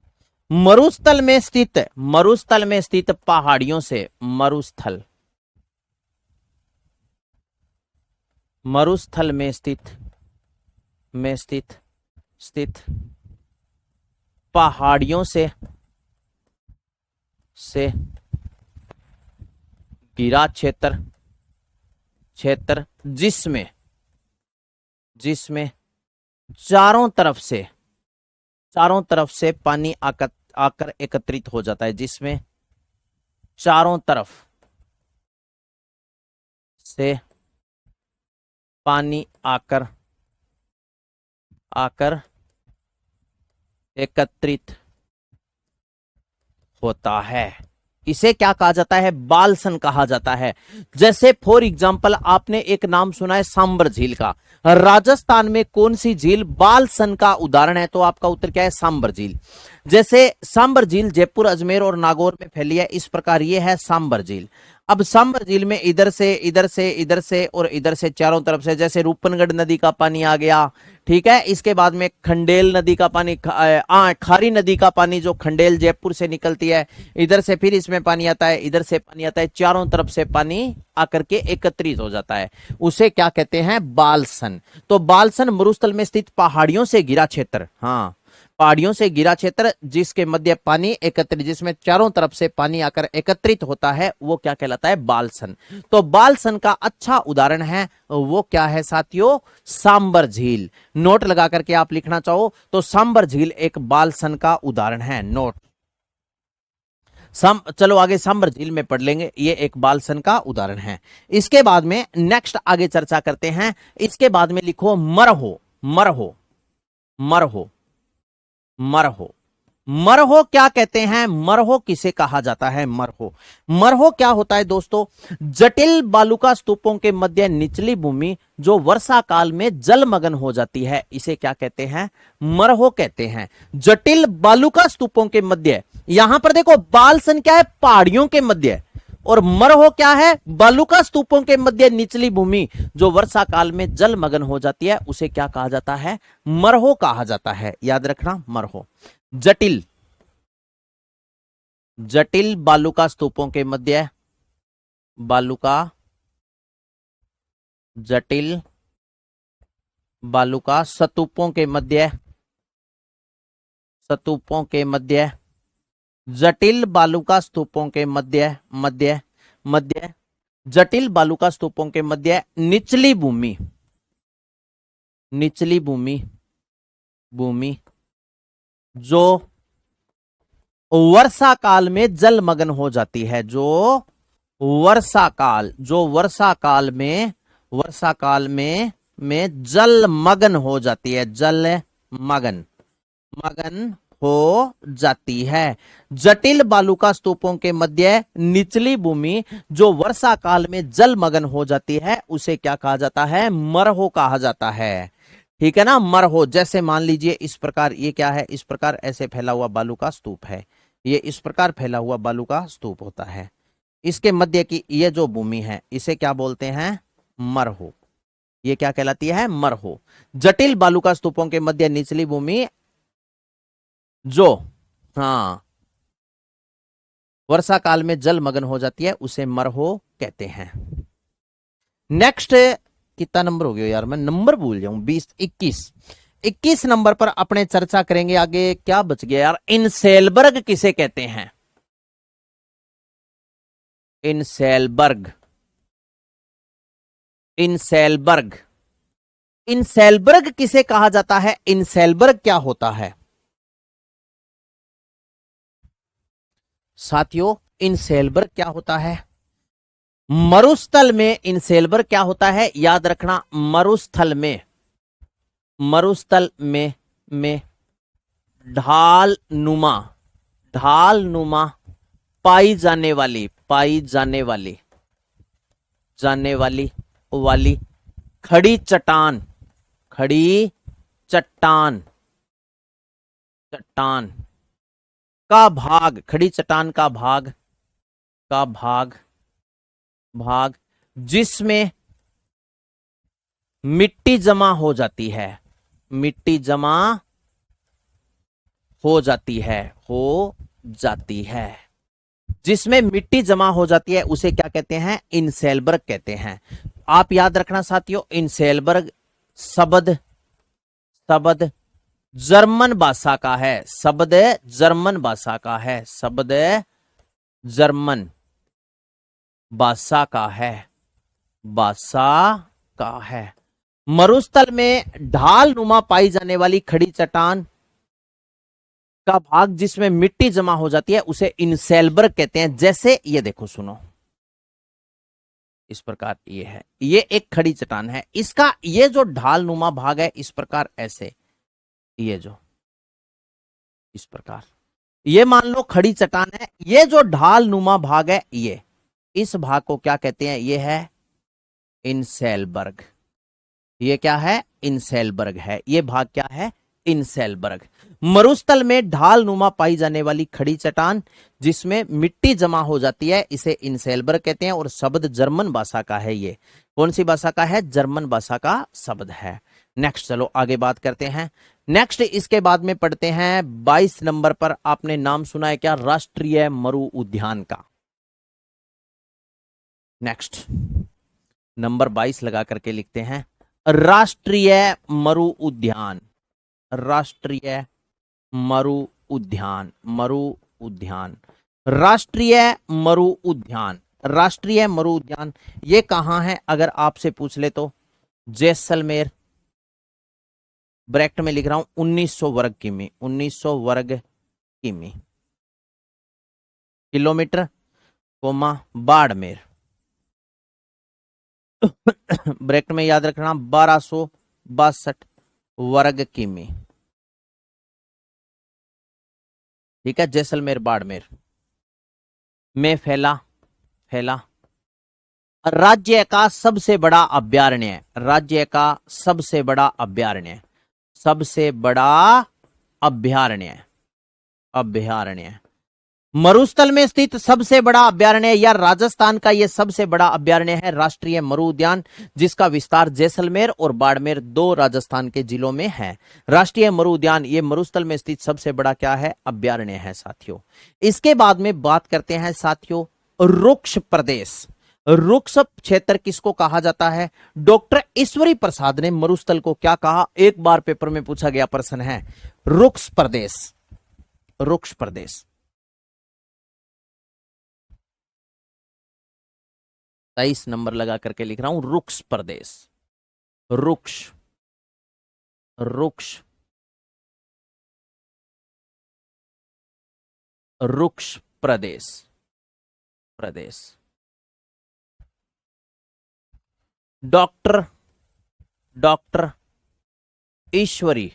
मरुस्थल में स्थित, मरुस्थल में स्थित पहाड़ियों से, मरुस्थल, मरुस्थल में स्थित, में स्थित, स्थित पहाड़ियों से गिरा क्षेत्र, क्षेत्र जिसमें, जिसमें चारों तरफ से, चारों तरफ से पानी आकर एकत्रित हो जाता है, जिसमें चारों तरफ से पानी आकर एकत्रित होता है, इसे क्या कहा जाता है, बालसन कहा जाता है। जैसे फॉर एग्जांपल आपने एक नाम सुना है सांबर झील का, राजस्थान में कौन सी झील बालसन का उदाहरण है, तो आपका उत्तर क्या है, सांबर झील। जैसे सांबर झील जयपुर, अजमेर और नागौर में फैली है, इस प्रकार ये है सांबर झील। अब सांबर झील में इधर से इधर से इधर से और इधर से चारों तरफ से, जैसे रूपनगढ़ नदी का पानी आ गया, ठीक है, इसके बाद में खंडेल नदी का पानी, खारी नदी का पानी जो खंडेल जयपुर से निकलती है, इधर से फिर इसमें पानी आता है, इधर से पानी आता है, चारों तरफ से पानी आकर के एकत्रित हो जाता है, उसे क्या कहते हैं, बालसन। तो बालसन मरुस्थल में स्थित पहाड़ियों से घिरा क्षेत्र, हाँ, पहाड़ियों से घिरा क्षेत्र जिसके मध्य पानी एकत्रित, जिसमें चारों तरफ से पानी आकर एकत्रित होता है, वो क्या कहलाता है, बालसन। तो बालसन का अच्छा उदाहरण है वो क्या है साथियों, सांबर झील। नोट लगा करके आप लिखना चाहो तो सांबर झील एक बालसन का उदाहरण है, नोट। चलो आगे सांबर झील में पढ़ लेंगे, ये एक बालसन का उदाहरण है। इसके बाद में नेक्स्ट आगे चर्चा करते हैं। इसके बाद में लिखो मरहो, मरहो, मरहो, मरहो। मरहो क्या कहते हैं, मरहो किसे कहा जाता है, मरहो, मरहो क्या होता है दोस्तों, जटिल बालुका स्तूपों के मध्य निचली भूमि जो वर्षा काल में जलमग्न हो जाती है, इसे क्या कहते हैं, मरहो कहते हैं। जटिल बालुका स्तूपों के मध्य, यहां पर देखो बालसन क्या है, पहाड़ियों के मध्य, और मरहो क्या है, बालुका स्तूपों के मध्य निचली भूमि जो वर्षा काल में जलमग्न हो जाती है, उसे क्या कहा जाता है, मरहो कहा जाता है, याद रखना, मरहो। जटिल, जटिल बालुका स्तूपों के मध्य, बालुका, जटिल बालुका स्तूपों के मध्य, स्तूपों के मध्य जटिल बालुका स्तूपों के मध्य मध्य मध्य जटिल बालुका स्तूपों के मध्य निचली भूमि, निचली भूमि, भूमि जो वर्षा काल में जलमग्न हो जाती है, जो वर्षा काल में जलमग्न हो जाती है, जलमग्न मगन हो जाती है। जटिल बालुका स्तूपों के मध्य निचली भूमि जो वर्षा काल में जलमग्न हो जाती है उसे क्या कहा जाता है? मरहो कहा जाता है। ठीक है ना, मरहो। जैसे मान लीजिए इस प्रकार, ये क्या है, इस प्रकार ऐसे फैला हुआ बालू का स्तूप है, ये इस प्रकार फैला हुआ बालू का स्तूप होता है, इसके मध्य की ये जो भूमि है इसे क्या बोलते हैं? मरहो। ये क्या कहलाती है? मरहो। जटिल बालुका स्तूपों के मध्य निचली भूमि जो वर्षा काल में जलमग्न हो जाती है उसे मरहो कहते हैं। नेक्स्ट, कितना नंबर हो गया यार, मैं नंबर भूल जाऊं, 20, 21 नंबर पर अपने चर्चा करेंगे। आगे क्या बच गया यार? इनसेलबर्ग किसे कहते हैं? इनसेलबर्ग, इनसेलबर्ग, इनसेलबर्ग किसे कहा जाता है? इनसेलबर्ग क्या होता है साथियों? इनसेलबर्ग क्या होता है? मरुस्थल में इनसेलबर्ग क्या होता है? याद रखना, मरुस्थल में, मरुस्थल में ढाल नुमा पाई जाने वाली खड़ी चट्टान का भाग, खड़ी चट्टान का भाग जिसमें मिट्टी जमा हो जाती है, मिट्टी जमा हो जाती है, जिसमें मिट्टी जमा हो जाती है उसे क्या कहते हैं? इनसेलबर्ग कहते हैं। आप याद रखना साथियों, इनसेलबर्ग शब्द जर्मन भाषा का है, शब्द जर्मन भाषा का है, शब्द जर्मन भाषा का है। मरुस्थल में ढाल नुमा पाई जाने वाली खड़ी चट्टान का भाग जिसमें मिट्टी जमा हो जाती है उसे इनसेलबर्ग कहते हैं। जैसे ये देखो, सुनो, इस प्रकार ये है, ये एक खड़ी चट्टान है, इसका ये जो ढाल नुमा भाग है इस प्रकार ऐसे, ये जो इस प्रकार, ये मान लो खड़ी चट्टान है, ये जो ढाल नुमा भाग है ये, इस भाग को क्या कहते हैं? ये है इनसेलबर्ग। ये क्या है? इनसेलबर्ग है। ये भाग क्या है? इनसेलबर्ग। मरुस्थल में ढाल नुमा पाई जाने वाली खड़ी चट्टान जिसमें मिट्टी जमा हो जाती है इसे इनसेलबर्ग कहते हैं और शब्द जर्मन भाषा का है। ये कौन सी भाषा का है? जर्मन भाषा का शब्द है। नेक्स्ट, चलो आगे बात करते हैं। नेक्स्ट, इसके बाद में पढ़ते हैं 22 नंबर पर। आपने नाम सुना है क्या? राष्ट्रीय मरु उद्यान का। नेक्स्ट, नंबर 22 लगा करके लिखते हैं राष्ट्रीय मरु उद्यान, राष्ट्रीय मरु उद्यान, मरु उद्यान, राष्ट्रीय मरु उद्यान, राष्ट्रीय मरु उद्यान ये कहां है? अगर आपसे पूछ ले तो जैसलमेर, ब्रैकेट में लिख रहा हूं 1900 वर्ग किमी, 1900 वर्ग किमी किलोमीटर, कोमा बाड़मेर, ब्रैकेट में याद रखना 1262 वर्ग किमी। ठीक है, जैसलमेर बाड़मेर में फैला राज्य का सबसे बड़ा अभ्यारण्य, राज्य का सबसे बड़ा अभ्यारण्य, सबसे बड़ा अभ्यारण्य मरुस्थल में स्थित सबसे बड़ा अभ्यारण्य या राजस्थान का यह सबसे बड़ा अभ्यारण्य है राष्ट्रीय मरु उद्यान, जिसका विस्तार जैसलमेर और बाड़मेर 2 राजस्थान के जिलों में है। राष्ट्रीय मरु उद्यान ये मरुस्थल में स्थित सबसे बड़ा क्या है? अभ्यारण्य है साथियों। इसके बाद में बात करते हैं साथियों रुक्ष प्रदेश। रुक्ष क्षेत्र किसको कहा जाता है? डॉक्टर ईश्वरी प्रसाद ने मरुस्थल को क्या कहा? एक बार पेपर में पूछा गया प्रश्न है। रुक्ष प्रदेश, रुक्ष प्रदेश। 23 नंबर लगा करके लिख रहा हूं, रुक्ष प्रदेश, रुक्ष, रुक्ष, रुक्ष प्रदेश, प्रदेश। डॉक्टर, डॉक्टर ईश्वरी,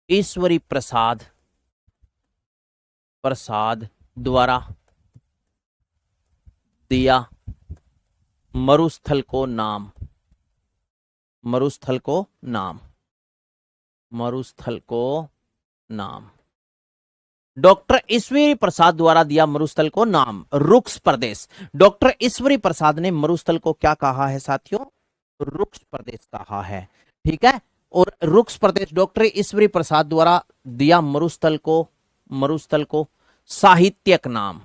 ईश्वरी प्रसाद, प्रसाद द्वारा दिया मरुस्थल को नाम, मरुस्थल को नाम, मरुस्थल को नाम। डॉक्टर ईश्वरी प्रसाद द्वारा दिया मरुस्थल को नाम, रुक्ष प्रदेश। डॉक्टर ईश्वरी प्रसाद ने मरुस्थल को क्या कहा है साथियों? रुक्ष प्रदेश कहा है, ठीक है। और रुक्ष प्रदेश डॉक्टर ईश्वरी प्रसाद द्वारा दिया मरुस्थल को, मरुस्थल को साहित्यक नाम,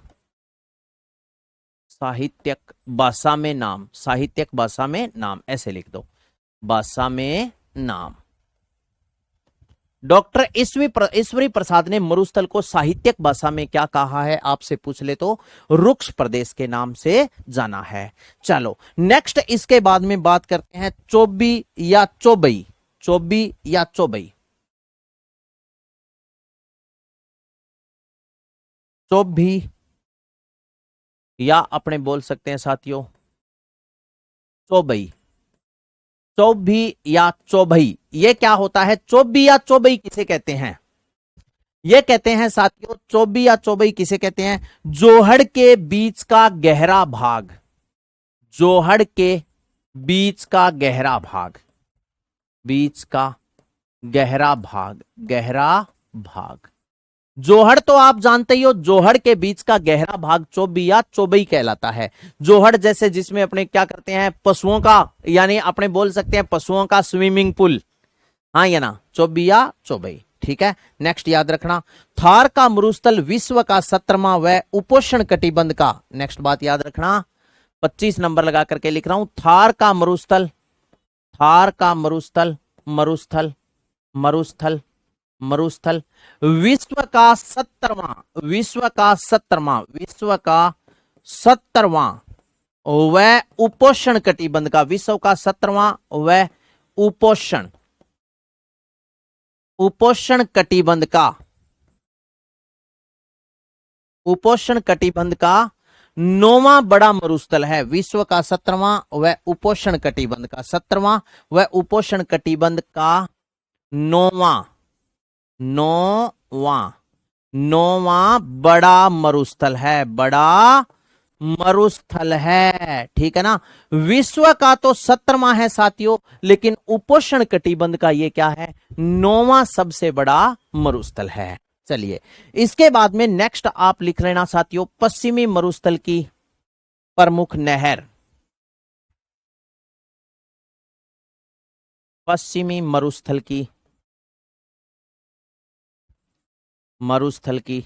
साहित्यक भाषा में नाम, साहित्यक भाषा में नाम, ऐसे लिख दो, भाषा में नाम। डॉक्टर ईश्वरी प्रसाद ने मरुस्थल को साहित्यक भाषा में क्या कहा है? आपसे पूछ ले तो रुक्ष प्रदेश के नाम से जाना है। चलो नेक्स्ट, इसके बाद में बात करते हैं चौबी या चौबई, चौबी या चौबई, चौबी या अपने बोल सकते हैं साथियों चौबई, चौबी या चौबई, ये क्या होता है? चौबी या चौबई किसे कहते हैं? ये कहते हैं साथियों, चौबी या चौबई किसे कहते हैं? जोहड़ के बीच का गहरा भाग, जोहड़ के बीच का गहरा भाग, बीच का गहरा भाग, गहरा भाग। जोहड़ तो आप जानते ही हो, जोहड़ के बीच का गहरा भाग चौबी या चौबई कहलाता है। जोहड़ जैसे जिसमें अपने क्या करते हैं? पशुओं का, यानी अपने बोल सकते हैं पशुओं का स्विमिंग पूल, हाँ या ना, चौबी या चौबई, ठीक है। नेक्स्ट याद रखना, थार का मरुस्थल विश्व का 17वां व उपोष्ण कटिबंध का, नेक्स्ट बात याद रखना, 25 नंबर लगा करके लिख रहा हूं, थार का मरुस्थल, थार का मरुस्थल, मरुस्थल, मरुस्थल, मरुस्थल विश्व का 17वां, विश्व का 17वां, विश्व का 17वां व उपोष्ण कटिबंध का, विश्व का 17वां व उपोष्ण, उपोष्ण कटिबंध का, उपोष्ण कटिबंध का 9वां बड़ा मरुस्थल है। विश्व का 17वां व उपोष्ण कटिबंध का 17वां व उपोष्ण कटिबंध का 9वां, 9वां बड़ा मरुस्थल है, बड़ा मरुस्थल है, ठीक है ना। विश्व का तो 17वां है साथियों, लेकिन उपोष्ण कटिबंध का ये क्या है? 9वां सबसे बड़ा मरुस्थल है। चलिए इसके बाद में नेक्स्ट आप लिख लेना साथियों, पश्चिमी मरुस्थल की प्रमुख नहर, पश्चिमी मरुस्थल की, मरुस्थल की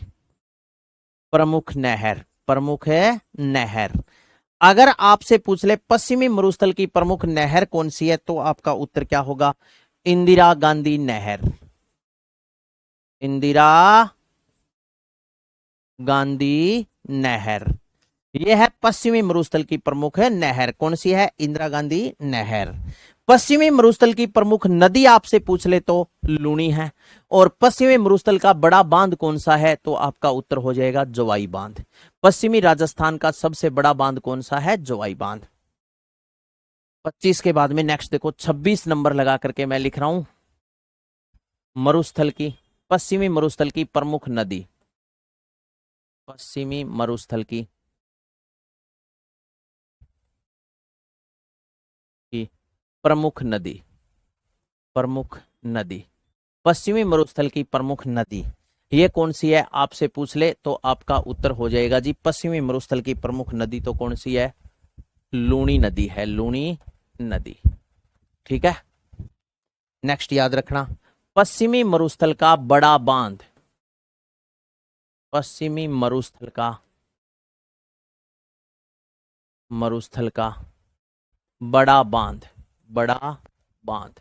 प्रमुख नहर, प्रमुख है नहर। अगर आपसे पूछ ले पश्चिमी मरुस्थल की प्रमुख नहर कौन सी है, तो आपका उत्तर क्या होगा? इंदिरा गांधी नहर, इंदिरा गांधी नहर, यह है पश्चिमी मरुस्थल की प्रमुख नहर। कौन सी है? इंदिरा गांधी नहर। पश्चिमी मरुस्थल की प्रमुख नदी आपसे पूछ ले तो लूनी है। और पश्चिमी मरुस्थल का बड़ा बांध कौन सा है, तो आपका उत्तर हो जाएगा जोवाई बांध। पश्चिमी राजस्थान का सबसे बड़ा बांध कौन सा है? जोवाई बांध। 25 के बाद में नेक्स्ट देखो, 26 नंबर लगा करके मैं लिख रहा हूं, मरुस्थल की, पश्चिमी मरुस्थल की प्रमुख नदी, पश्चिमी मरुस्थल की प्रमुख नदी, प्रमुख नदी, पश्चिमी मरुस्थल की प्रमुख नदी ये कौन सी है आपसे पूछ ले तो आपका उत्तर हो जाएगा जी, पश्चिमी मरुस्थल की प्रमुख नदी तो कौन सी है? लूनी नदी है, लूनी नदी, ठीक है। नेक्स्ट याद रखना, पश्चिमी मरुस्थल का बड़ा बांध, पश्चिमी मरुस्थल का, मरुस्थल का बड़ा बांध, बड़ा बांध,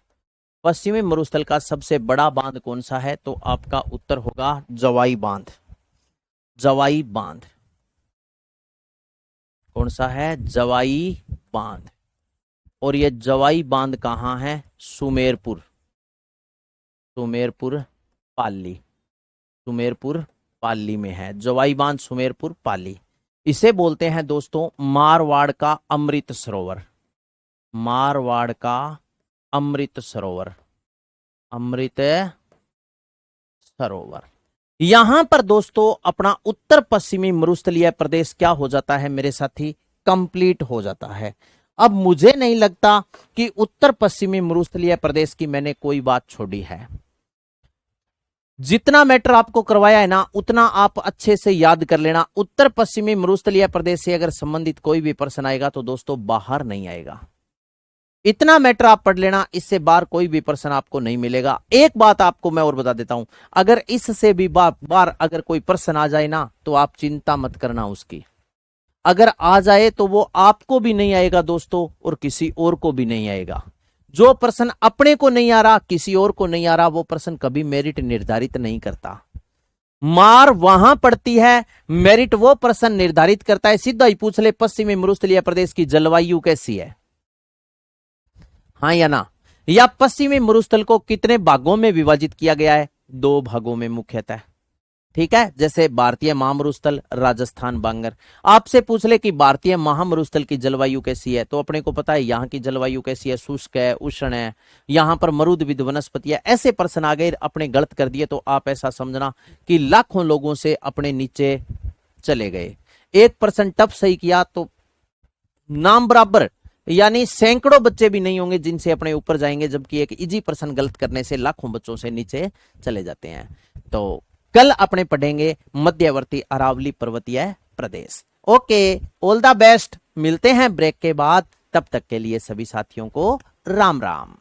पश्चिमी मरुस्थल का सबसे बड़ा बांध कौन सा है, तो आपका उत्तर होगा जवाई बांध, जवाई बांध, कौन सा है? जवाई बांध। और ये जवाई बांध कहाँ है? सुमेरपुर, सुमेरपुर पाली, सुमेरपुर पाली में है जवाई बांध, सुमेरपुर पाली। इसे बोलते हैं दोस्तों मारवाड़ का अमृत सरोवर, मारवाड़ का अमृत सरोवर, अमृत सरोवर। यहां पर दोस्तों अपना उत्तर पश्चिमी मरुस्थलीय प्रदेश क्या हो जाता है मेरे साथी? कंप्लीट हो जाता है। अब मुझे नहीं लगता कि उत्तर पश्चिमी मरुस्थलीय प्रदेश की मैंने कोई बात छोड़ी है। जितना मैटर आपको करवाया है ना उतना आप अच्छे से याद कर लेना। उत्तर पश्चिमी मरुस्थलीय प्रदेश से अगर संबंधित कोई भी प्रश्न आएगा तो दोस्तों बाहर नहीं आएगा। इतना मैटर आप पढ़ लेना, इससे बाहर कोई भी प्रश्न आपको नहीं मिलेगा। एक बात आपको मैं और बता देता हूं, अगर इससे भी बार अगर कोई प्रश्न आ जाए ना तो आप चिंता मत करना उसकी। अगर आ जाए तो वो आपको भी नहीं आएगा दोस्तों और किसी और को भी नहीं आएगा। जो प्रश्न अपने को नहीं आ रहा, किसी और को नहीं आ रहा, वो प्रश्न कभी मेरिट निर्धारित नहीं करता। मार वहां पड़ती है, मेरिट वो प्रश्न निर्धारित करता है। सीधा ही पूछ ले पश्चिमी मरुस्थलीय प्रदेश की जलवायु कैसी है, हाँ या ना? या पश्चिमी मरुस्थल को कितने भागों में विभाजित किया गया है? 2 भागों में मुख्यतः, ठीक है। जैसे भारतीय महामरुस्थल, राजस्थान बांगर। आपसे पूछ ले कि भारतीय महामरुस्थल की जलवायु कैसी है, तो अपने को पता है यहाँ की जलवायु कैसी है, शुष्क है, उष्ण है, यहाँ पर मरुदविद वनस्पति है। ऐसे प्रश्न आ गए, अपने गलत कर दिए तो आप ऐसा समझना कि लाखों लोगों से अपने नीचे चले गए। एक प्रश्न टफ सही किया तो नाम बराबर, यानी सैकड़ों बच्चे भी नहीं होंगे जिनसे अपने ऊपर जाएंगे, जबकि एक इजी प्रश्न गलत करने से लाखों बच्चों से नीचे चले जाते हैं। तो कल अपने पढ़ेंगे मध्यवर्ती अरावली पर्वतीय प्रदेश। Okay, all the best. मिलते हैं ब्रेक के बाद, तब तक के लिए सभी साथियों को राम राम।